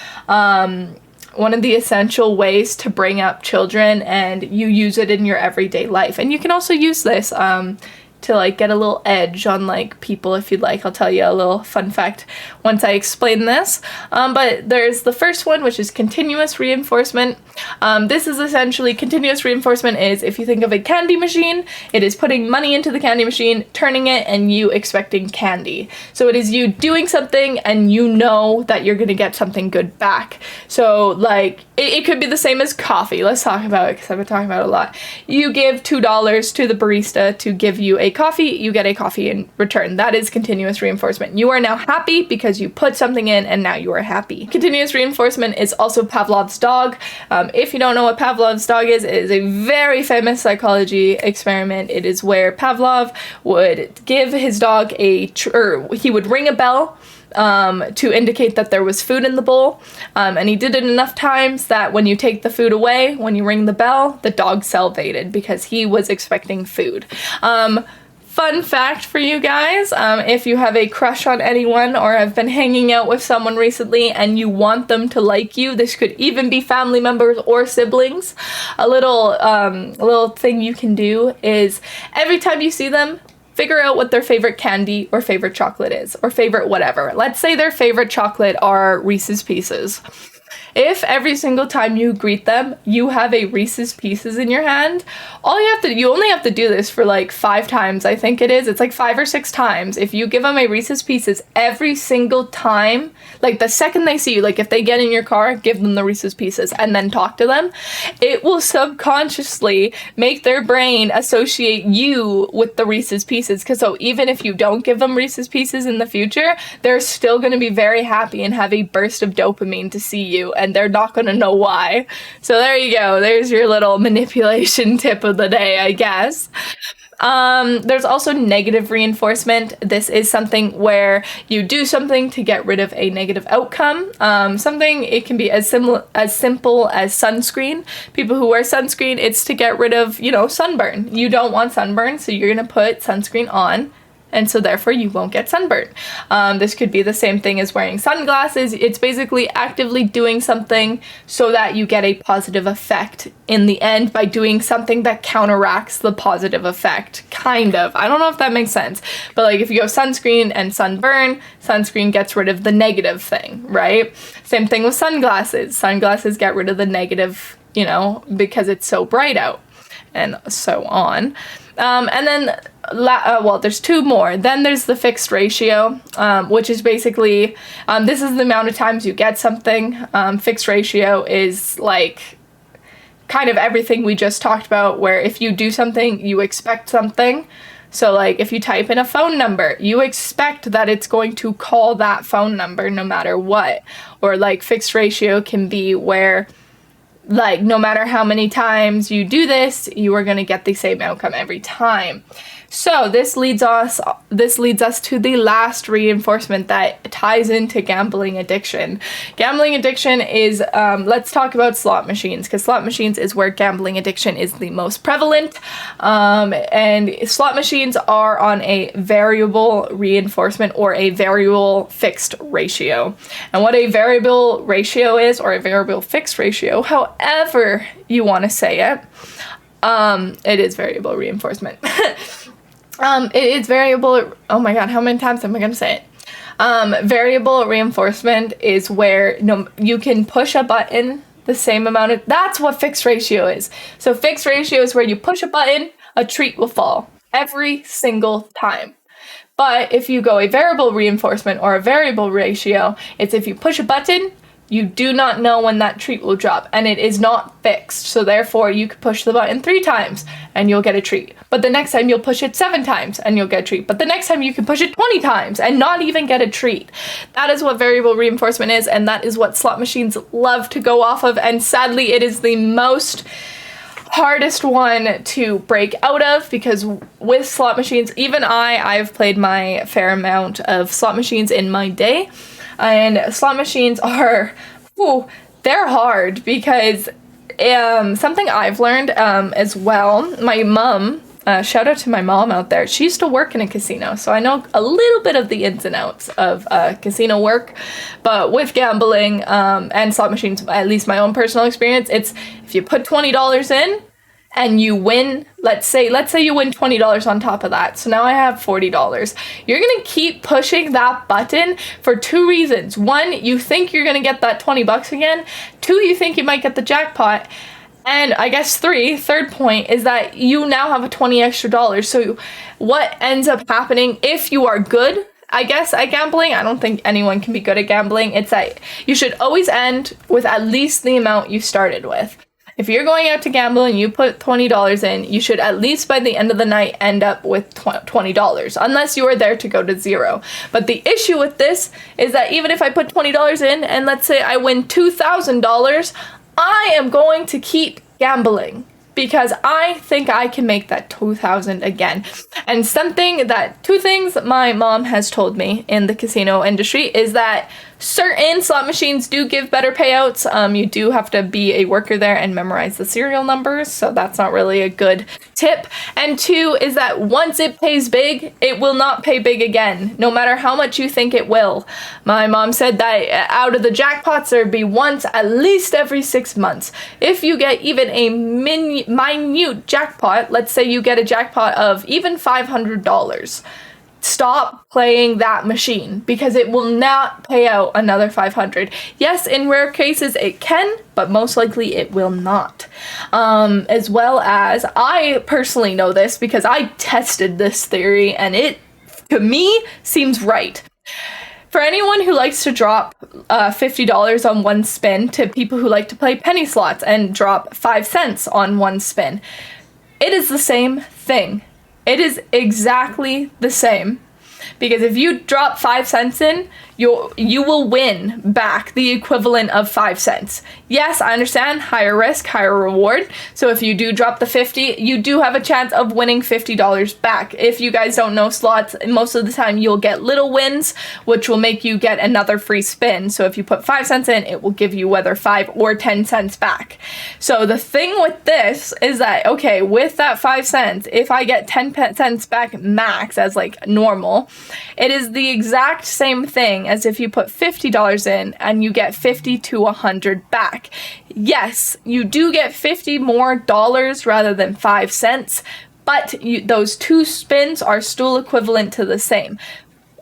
ways to bring up children, and you use it in your everyday life. And you can also use this to, like, get a little edge on, like, people if you'd like. I'll tell you a little fun fact once I explain this. But there's the first one, which is continuous reinforcement. This is essentially, continuous reinforcement is, if you think of a candy machine, it is putting money into the candy machine, turning it, and you expecting candy. So it is you doing something and you know that you're gonna get something good back. So, like, it could be the same as coffee. Let's talk about it, because I've been talking about it a lot. You give $2 to the barista to give you a coffee, you get a coffee in return. That is continuous reinforcement. You are now happy because you put something in and now you are happy. Continuous reinforcement is also Pavlov's dog. If you don't know what Pavlov's dog is, it is a very famous psychology experiment. It is where Pavlov would give his dog he would ring a bell to indicate that there was food in the bowl, and he did it enough times that when you take the food away, when you ring the bell, the dog salivated because he was expecting food. Fun fact for you guys, if you have a crush on anyone or have been hanging out with someone recently and you want them to like you, this could even be family members or siblings, a little thing you can do is every time you see them, figure out what their favorite candy or favorite chocolate is, or favorite whatever. Let's say their favorite chocolate are Reese's Pieces. If every single time you greet them, you have a Reese's Pieces in your hand, you only have to do this for like 5 times, I think it is. It's like 5 or 6 times. If you give them a Reese's Pieces every single time, like the second they see you, like if they get in your car, give them the Reese's Pieces and then talk to them, it will subconsciously make their brain associate you with the Reese's Pieces. Because so even if you don't give them Reese's Pieces in the future, they're still going to be very happy and have a burst of dopamine to see you, and they're not going to know why. So there you go. There's your little manipulation tip of the day, I guess. There's also negative reinforcement. This is something where you do something to get rid of a negative outcome. It can be as simple as sunscreen. People who wear sunscreen, it's to get rid of, sunburn. You don't want sunburn, so you're going to put sunscreen on. And so therefore you won't get sunburned. This could be the same thing as wearing sunglasses. It's basically actively doing something so that you get a positive effect in the end by doing something that counteracts the positive effect. Kind of. I don't know if that makes sense. But like if you go sunscreen and sunburn, sunscreen gets rid of the negative thing, right? Same thing with sunglasses. Sunglasses get rid of the negative, because it's so bright out. And so on. And then, there's two more. Then there's the fixed ratio, which is basically, this is the amount of times you get something. Fixed ratio is like kind of everything we just talked about, where if you do something, you expect something. So like if you type in a phone number, you expect that it's going to call that phone number no matter what. Or like fixed ratio can be where like no matter how many times you do this, you are going to get the same outcome every time. So this leads us to the last reinforcement that ties into gambling addiction. Gambling addiction is, let's talk about slot machines, because slot machines is where gambling addiction is the most prevalent. And slot machines are on a variable reinforcement or a variable fixed ratio. And what a variable ratio is, or a variable fixed ratio, however you want to say it, it is variable reinforcement. It is variable. Oh my God, how many times am I going to say it? Variable reinforcement is where you can push a button the same amount of, that's what fixed ratio is. So fixed ratio is where you push a button, a treat will fall every single time. But if you go a variable reinforcement or a variable ratio, it's if you push a button, you do not know when that treat will drop, and it is not fixed. So therefore, you could push the button 3 times and you'll get a treat. But the next time you'll push it 7 times and you'll get a treat. But the next time you can push it 20 times and not even get a treat. That is what variable reinforcement is, and that is what slot machines love to go off of. And sadly, it is the most hardest one to break out of, because with slot machines, even I've played my fair amount of slot machines in my day. And slot machines are, they're hard, because something I've learned as well, my mom, shout out to my mom out there, she used to work in a casino, so I know a little bit of the ins and outs of casino work. But with gambling and slot machines, at least my own personal experience, it's if you put $20 in, and you win, let's say you win $20 on top of that. So now I have $40. You're going to keep pushing that button for 2 reasons. 1, you think you're going to get that $20 again. 2, you think you might get the jackpot. And I guess third point is that you now have a $20 extra. So what ends up happening if you are good, I guess, at gambling, I don't think anyone can be good at gambling. It's that you should always end with at least the amount you started with. If you're going out to gamble and you put $20 in, you should at least by the end of the night end up with $20, unless you are there to go to 0. But the issue with this is that even if I put $20 in and let's say I win $2,000, I am going to keep gambling because I think I can make that $2,000 again. And 2 things my mom has told me in the casino industry is that certain slot machines do give better payouts. You do have to be a worker there and memorize the serial numbers, so that's not really a good tip. And 2 is that once it pays big, it will not pay big again, no matter how much you think it will. My mom said that out of the jackpots, there'd be once at least every 6 months. If you get even a minute jackpot, let's say you get a jackpot of even $500, stop playing that machine because it will not pay out another $500. Yes, in rare cases it can, but most likely it will not. As well as, I personally know this because I tested this theory and it, to me, seems right. For anyone who likes to drop $50 on one spin to people who like to play penny slots and drop 5 cents on one spin, it is the same thing. It is exactly the same, because if you drop 5 cents in, you will win back the equivalent of 5 cents. Yes, I understand, higher risk, higher reward. So if you do drop the 50, you do have a chance of winning $50 back. If you guys don't know slots, most of the time you'll get little wins, which will make you get another free spin. So if you put 5 cents in, it will give you whether 5 or 10 cents back. So the thing with this is that, okay, with that 5 cents, if I get 10 cents back max as like normal, it is the exact same thing as if you put $50 in and you get 50 to 100 back. Yes, you do get 50 more dollars rather than 5 cents, but those 2 spins are still equivalent to the same.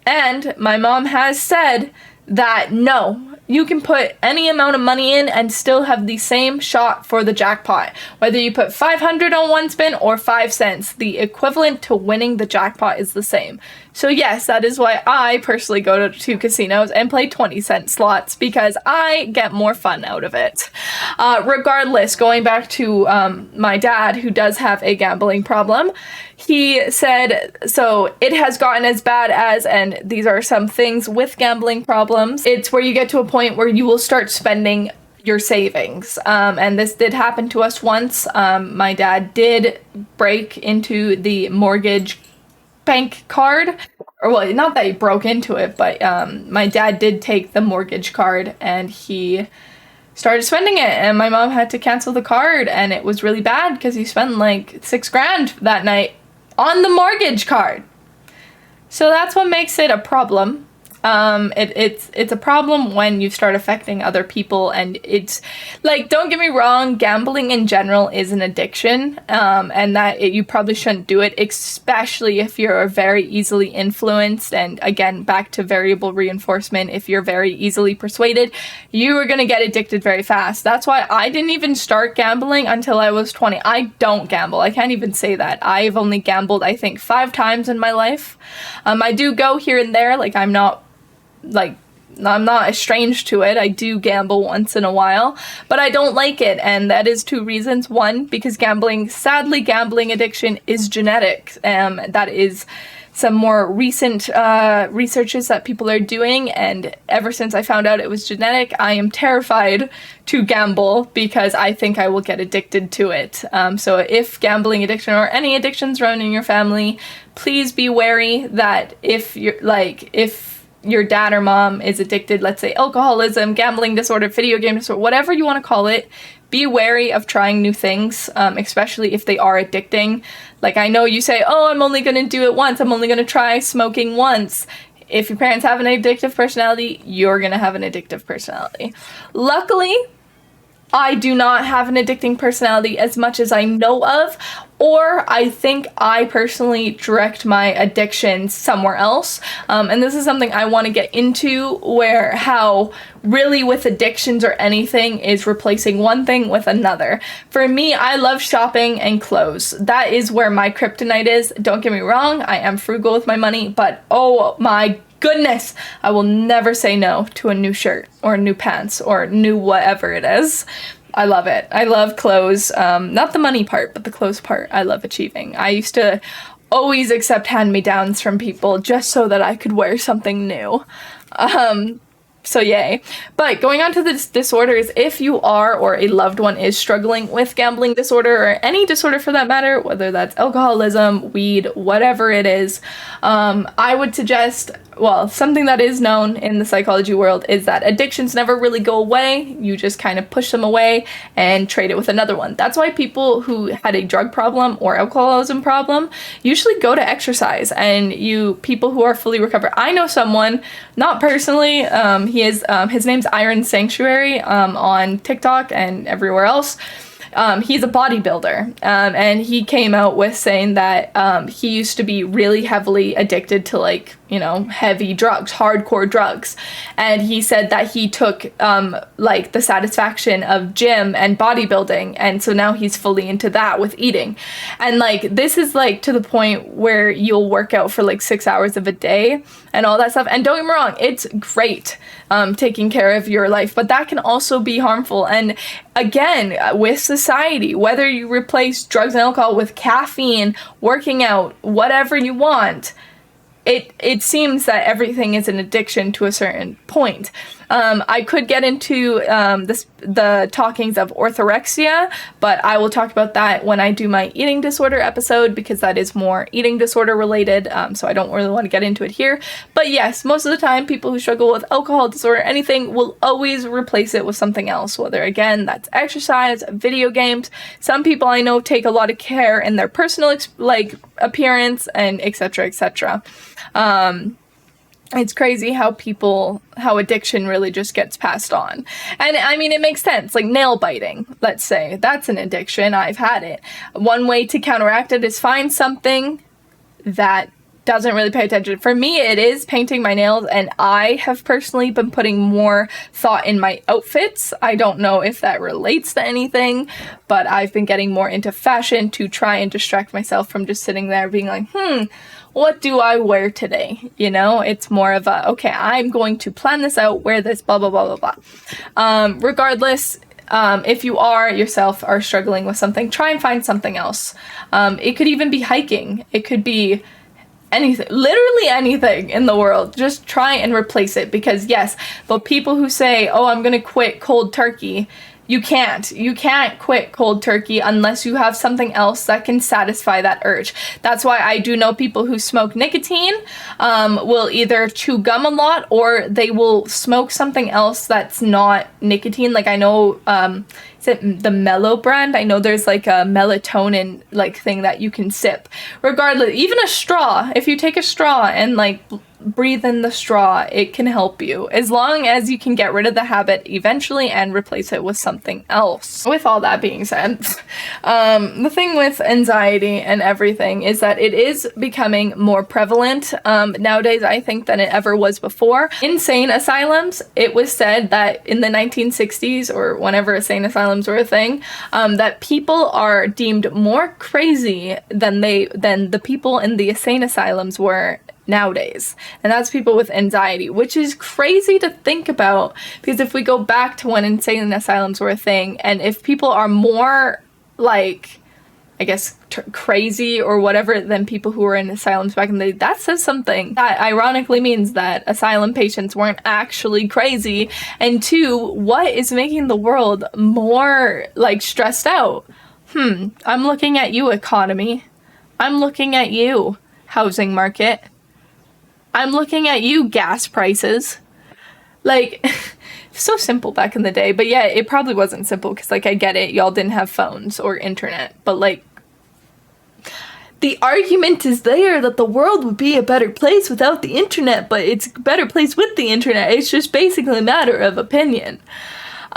And my mom has said that no, you can put any amount of money in and still have the same shot for the jackpot. Whether you put 500 on one spin or 5 cents, the equivalent to winning the jackpot is the same. So yes, that is why I personally go to casinos and play 20-cent slots, because I get more fun out of it. Regardless, going back to my dad, who does have a gambling problem, he said, so it has gotten as bad as, and these are some things with gambling problems, it's where you get to a point where you will start spending your savings. And this did happen to us once. My dad did break into the mortgage bank card, or well, not that he broke into it, but my dad did take the mortgage card and he started spending it, and my mom had to cancel the card, and it was really bad because he spent like $6,000 that night on the mortgage card. So that's what makes it a problem. It's a problem when you start affecting other people, and it's like, don't get me wrong, gambling in general is an addiction, and that you probably shouldn't do it, especially if you're very easily influenced. And again, back to variable reinforcement, if you're very easily persuaded, you are going to get addicted very fast. That's why I didn't even start gambling until I was 20. I don't gamble. I can't even say that. I've only gambled, I think, 5 times in my life. I do go here and there, like I'm not estranged to it. I do gamble once in a while, but I don't like it, and that is 2 reasons. One, because sadly, gambling addiction is genetic. That is some more recent researches that people are doing, and ever since I found out it was genetic, I am terrified to gamble because I think I will get addicted to it. So if gambling addiction or any addictions run in your family, please be wary that if your dad or mom is addicted, let's say alcoholism, gambling disorder, video game disorder, whatever you want to call it, be wary of trying new things, especially if they are addicting. Like, I know you say, oh, I'm only going to do it once. I'm only going to try smoking once. If your parents have an addictive personality, you're going to have an addictive personality. Luckily, I do not have an addicting personality as much as I know of, or I think I personally direct my addictions somewhere else. And this is something I want to get into, where how really with addictions or anything is replacing one thing with another. For me, I love shopping and clothes. That is where my kryptonite is. Don't get me wrong, I am frugal with my money, but oh my goodness, I will never say no to a new shirt or new pants or new whatever it is. I love it. I love clothes. Not the money part, but the clothes part I love achieving. I used to always accept hand-me-downs from people just so that I could wear something new. So yay. But going on to the disorders, if you are or a loved one is struggling with gambling disorder, or any disorder for that matter, whether that's alcoholism, weed, whatever it is, I would suggest, well, something that is known in the psychology world is that addictions never really go away. You just kind of push them away and trade it with another one. That's why people who had a drug problem or alcoholism problem usually go to exercise, and people who are fully recovered. I know someone, not personally, his name's Iron Sanctuary on TikTok and everywhere else. He's a bodybuilder, and he came out with saying that he used to be really heavily addicted to heavy drugs, hardcore drugs. And he said that he took the satisfaction of gym and bodybuilding, and so now he's fully into that with eating. And this is to the point where you'll work out for 6 hours of a day and all that stuff. And don't get me wrong, it's great taking care of your life, but that can also be harmful. And again, with society, whether you replace drugs and alcohol with caffeine, working out, whatever you want, it seems that everything is an addiction to a certain point. I could get into the talkings of orthorexia, but I will talk about that when I do my eating disorder episode, because that is more eating disorder related, so I don't really want to get into it here. But yes, most of the time, people who struggle with alcohol disorder, anything, will always replace it with something else, whether, again, that's exercise, video games. Some people I know take a lot of care in their personal appearance, and etc., etc. It's crazy how addiction really just gets passed on. And I mean, it makes sense. Like nail biting, let's say, that's an addiction. I've had it. One way to counteract it is find something that doesn't really pay attention. For me, it is painting my nails, and I have personally been putting more thought in my outfits. I don't know if that relates to anything, but I've been getting more into fashion to try and distract myself from just sitting there being like, what do I wear today? You know, it's more of a, okay, I'm going to plan this out, wear this, blah, blah, blah, blah, blah. Regardless, if you yourself are struggling with something, try and find something else. It could even be hiking. It could be anything, literally anything in the world. Just try and replace it, because yes, the people who say, oh, I'm going to quit cold turkey, you can't quit cold turkey unless you have something else that can satisfy that urge. That's why I do know people who smoke nicotine will either chew gum a lot, or they will smoke something else that's not nicotine. Like I know, is it the Mellow brand? I know there's like a melatonin like thing that you can sip. Regardless, even a straw, if you take a straw and like breathe in the straw, it can help you, as long as you can get rid of the habit eventually and replace it with something else. With all that being said, the thing with anxiety and everything is that it is becoming more prevalent nowadays, I think, than it ever was before. Insane asylums, it was said that in the 1960s, or whenever insane asylums were a thing, that people are deemed more crazy than the people in the insane asylums were nowadays. And that's people with anxiety, which is crazy to think about, because if we go back to when insane asylums were a thing, and if people are more like, I guess, crazy or whatever than people who were in asylums back in the day, that says something. That ironically means that asylum patients weren't actually crazy. And two, what is making the world more like stressed out? I'm looking at you, economy. I'm looking at you, housing market. I'm looking at you, gas prices. Like, so simple back in the day. But yeah, it probably wasn't simple, because like I get it, y'all didn't have phones or internet, but like the argument is there that the world would be a better place without the internet, but it's a better place with the internet. It's just basically a matter of opinion.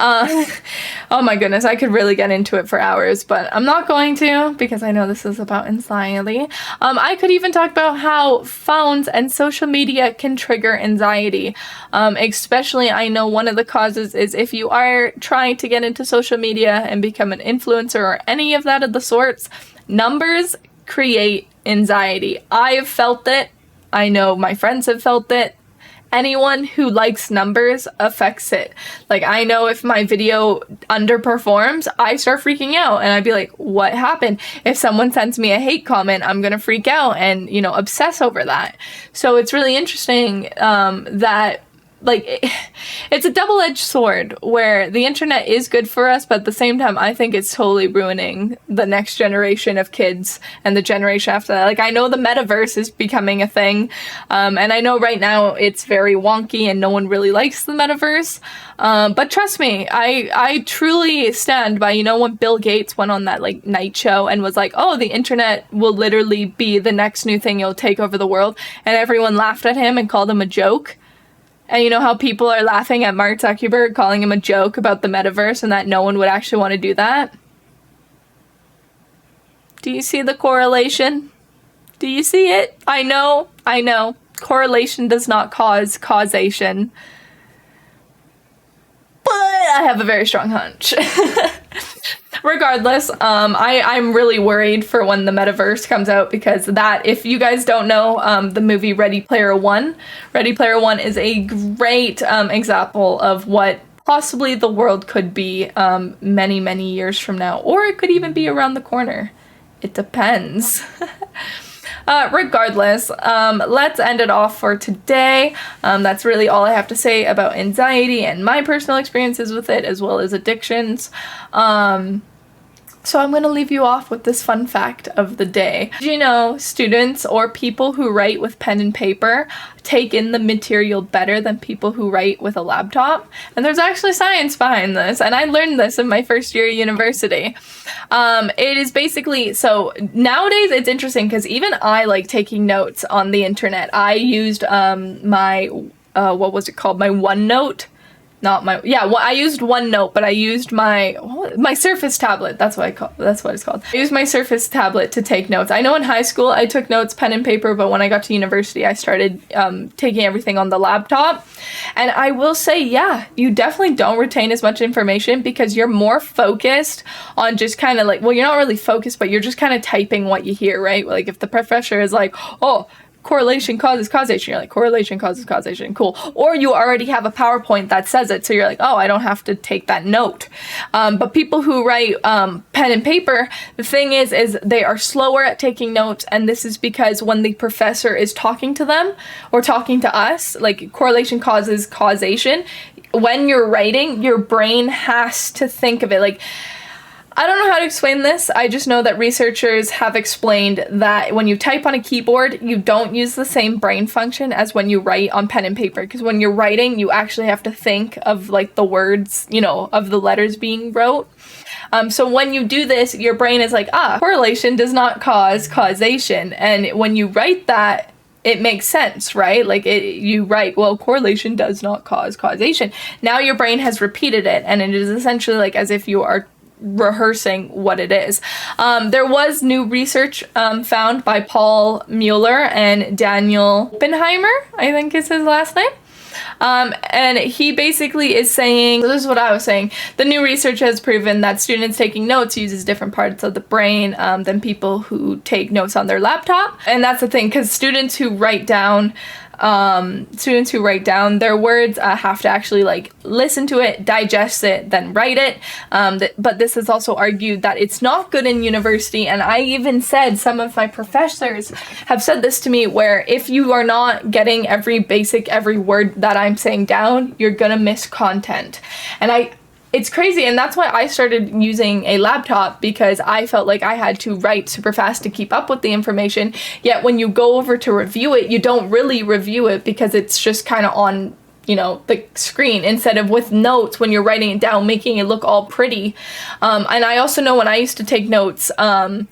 Oh my goodness, I could really get into it for hours, but I'm not going to, because I know this is about anxiety. I could even talk about how phones and social media can trigger anxiety. Especially, I know one of the causes is if you are trying to get into social media and become an influencer or any of that of the sorts, numbers create anxiety. I have felt it. I know my friends have felt it. Anyone who likes numbers affects it. Like, I know if my video underperforms, I start freaking out, and I'd be like, what happened? If someone sends me a hate comment, I'm gonna freak out and, obsess over that. So it's really interesting that it's a double-edged sword, where the internet is good for us, but at the same time, I think it's totally ruining the next generation of kids and the generation after that. Like, I know the metaverse is becoming a thing, and I know right now it's very wonky and no one really likes the metaverse, but trust me, I truly stand by, when Bill Gates went on that night show and was like, oh, the internet will literally be the next new thing, it'll take over the world, and everyone laughed at him and called him a joke. And you know how people are laughing at Mark Zuckerberg, calling him a joke about the metaverse, and that no one would actually want to do that? Do you see the correlation? Do you see it? I know. Correlation does not cause causation. But I have a very strong hunch. Regardless, I'm really worried for when the metaverse comes out, because that, if you guys don't know, the movie Ready Player One is a great example of what possibly the world could be many, many years from now, or it could even be around the corner. It depends. Regardless, let's end it off for today. That's really all I have to say about anxiety and my personal experiences with it, as well as addictions. So I'm going to leave you off with this fun fact of the day. Did you know students or people who write with pen and paper take in the material better than people who write with a laptop? And there's actually science behind this, and I learned this in my first year of university. It is basically, so nowadays it's interesting because even I like taking notes on the internet. I used my, what was it called? My OneNote. I used OneNote, but I used my Surface tablet. That's what it's called. I used my Surface tablet to take notes. I know in high school I took notes pen and paper, but when I got to university I started taking everything on the laptop. And I will say, yeah, you definitely don't retain as much information because you're more focused on just kind of like, well, you're not really focused, but you're just kind of typing what you hear, right? Like if the professor is like, oh, correlation causes causation, you're like, correlation causes causation, cool. Or you already have a PowerPoint that says it, so you're like, oh, I don't have to take that note. But people who write pen and paper, the thing is they are slower at taking notes, and this is because when the professor is talking to them or talking to us, like correlation causes causation, when you're writing, your brain has to think of it. Like, I don't know how to explain this. I just know that researchers have explained that when you type on a keyboard, you don't use the same brain function as when you write on pen and paper. Because when you're writing, you actually have to think of like the words, of the letters being wrote. So when you do this, your brain is like, correlation does not cause causation. And when you write that, it makes sense, right? Like you write, well, correlation does not cause causation. Now your brain has repeated it, and it is essentially like as if you are rehearsing what it is. There was new research found by Paul Mueller and Daniel Oppenheimer, I think is his last name. And he basically is saying, so this is what I was saying, the new research has proven that students taking notes uses different parts of the brain than people who take notes on their laptop. And that's the thing, because students who write down their words have to actually like listen to it, digest it, then write it. But this is also argued that it's not good in university. And I even said, some of my professors have said this to me, where if you are not getting every word that I'm saying down, you're gonna miss content. And it's crazy, and that's why I started using a laptop, because I felt like I had to write super fast to keep up with the information. Yet when you go over to review it, you don't really review it because it's just kind of on, the screen, instead of with notes when you're writing it down, making it look all pretty. And I also know when I used to take notes from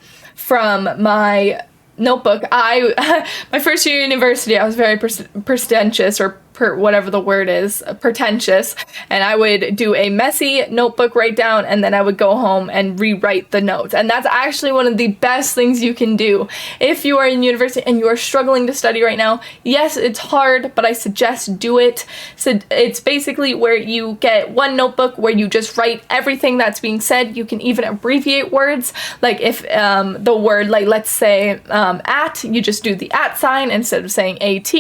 my notebook, my first year of university, I was very pretentious, or whatever the word is, pretentious, and I would do a messy notebook write down, and then I would go home and rewrite the notes. And that's actually one of the best things you can do if you are in university and you are struggling to study right now. Yes, it's hard, but I suggest do it. So it's basically where you get one notebook where you just write everything that's being said. You can even abbreviate words, like if the word, like let's say at, you just do the at sign instead of saying AT.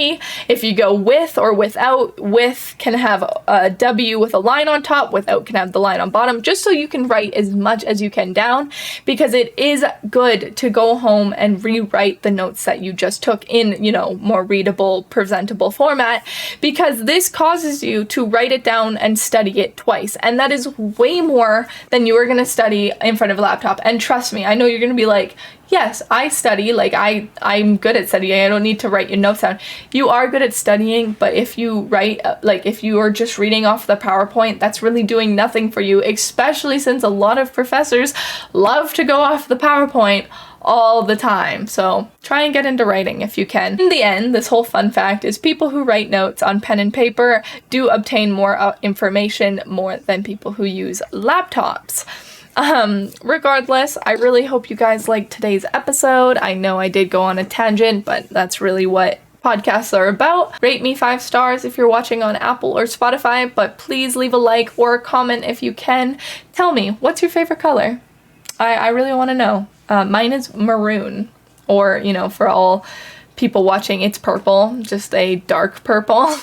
If you go with or without, with can have a W with a line on top, without can have the line on bottom, just so you can write as much as you can down, because it is good to go home and rewrite the notes that you just took in, more readable, presentable format, because this causes you to write it down and study it twice. And that is way more than you are going to study in front of a laptop. And trust me, I know you're going to be like, yes, I study, like I'm good at studying, I don't need to write your notes down. You are good at studying, but if you write, if you are just reading off the PowerPoint, that's really doing nothing for you, especially since a lot of professors love to go off the PowerPoint all the time. So try and get into writing if you can. In the end, this whole fun fact is people who write notes on pen and paper do obtain more information more than people who use laptops. Regardless, I really hope you guys liked today's episode. I know I did go on a tangent, but that's really what podcasts are about. Rate me 5 stars if you're watching on Apple or Spotify, but please leave a like or a comment if you can. Tell me, what's your favorite color? I really want to know. Mine is maroon, or, for all people watching, it's purple, just a dark purple.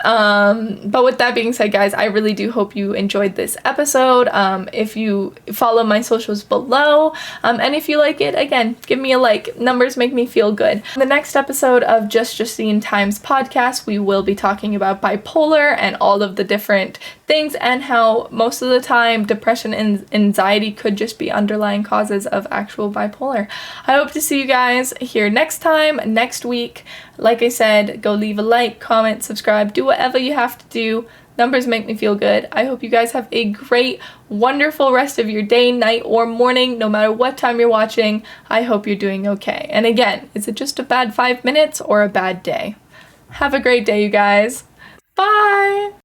But with that being said, guys, I really do hope you enjoyed this episode. If you follow my socials below, and if you like it, again, give me a like. Numbers make me feel good. In the next episode of Just Justine Times Podcast, we will be talking about bipolar and all of the different things, and how most of the time depression and anxiety could just be underlying causes of actual bipolar. I hope to see you guys here next time, next week. Like I said, go leave a like, comment, subscribe, do whatever you have to do. Numbers make me feel good. I hope you guys have a great, wonderful rest of your day, night, or morning, no matter what time you're watching. I hope you're doing okay. And again, is it just a bad 5 minutes or a bad day? Have a great day, you guys. Bye!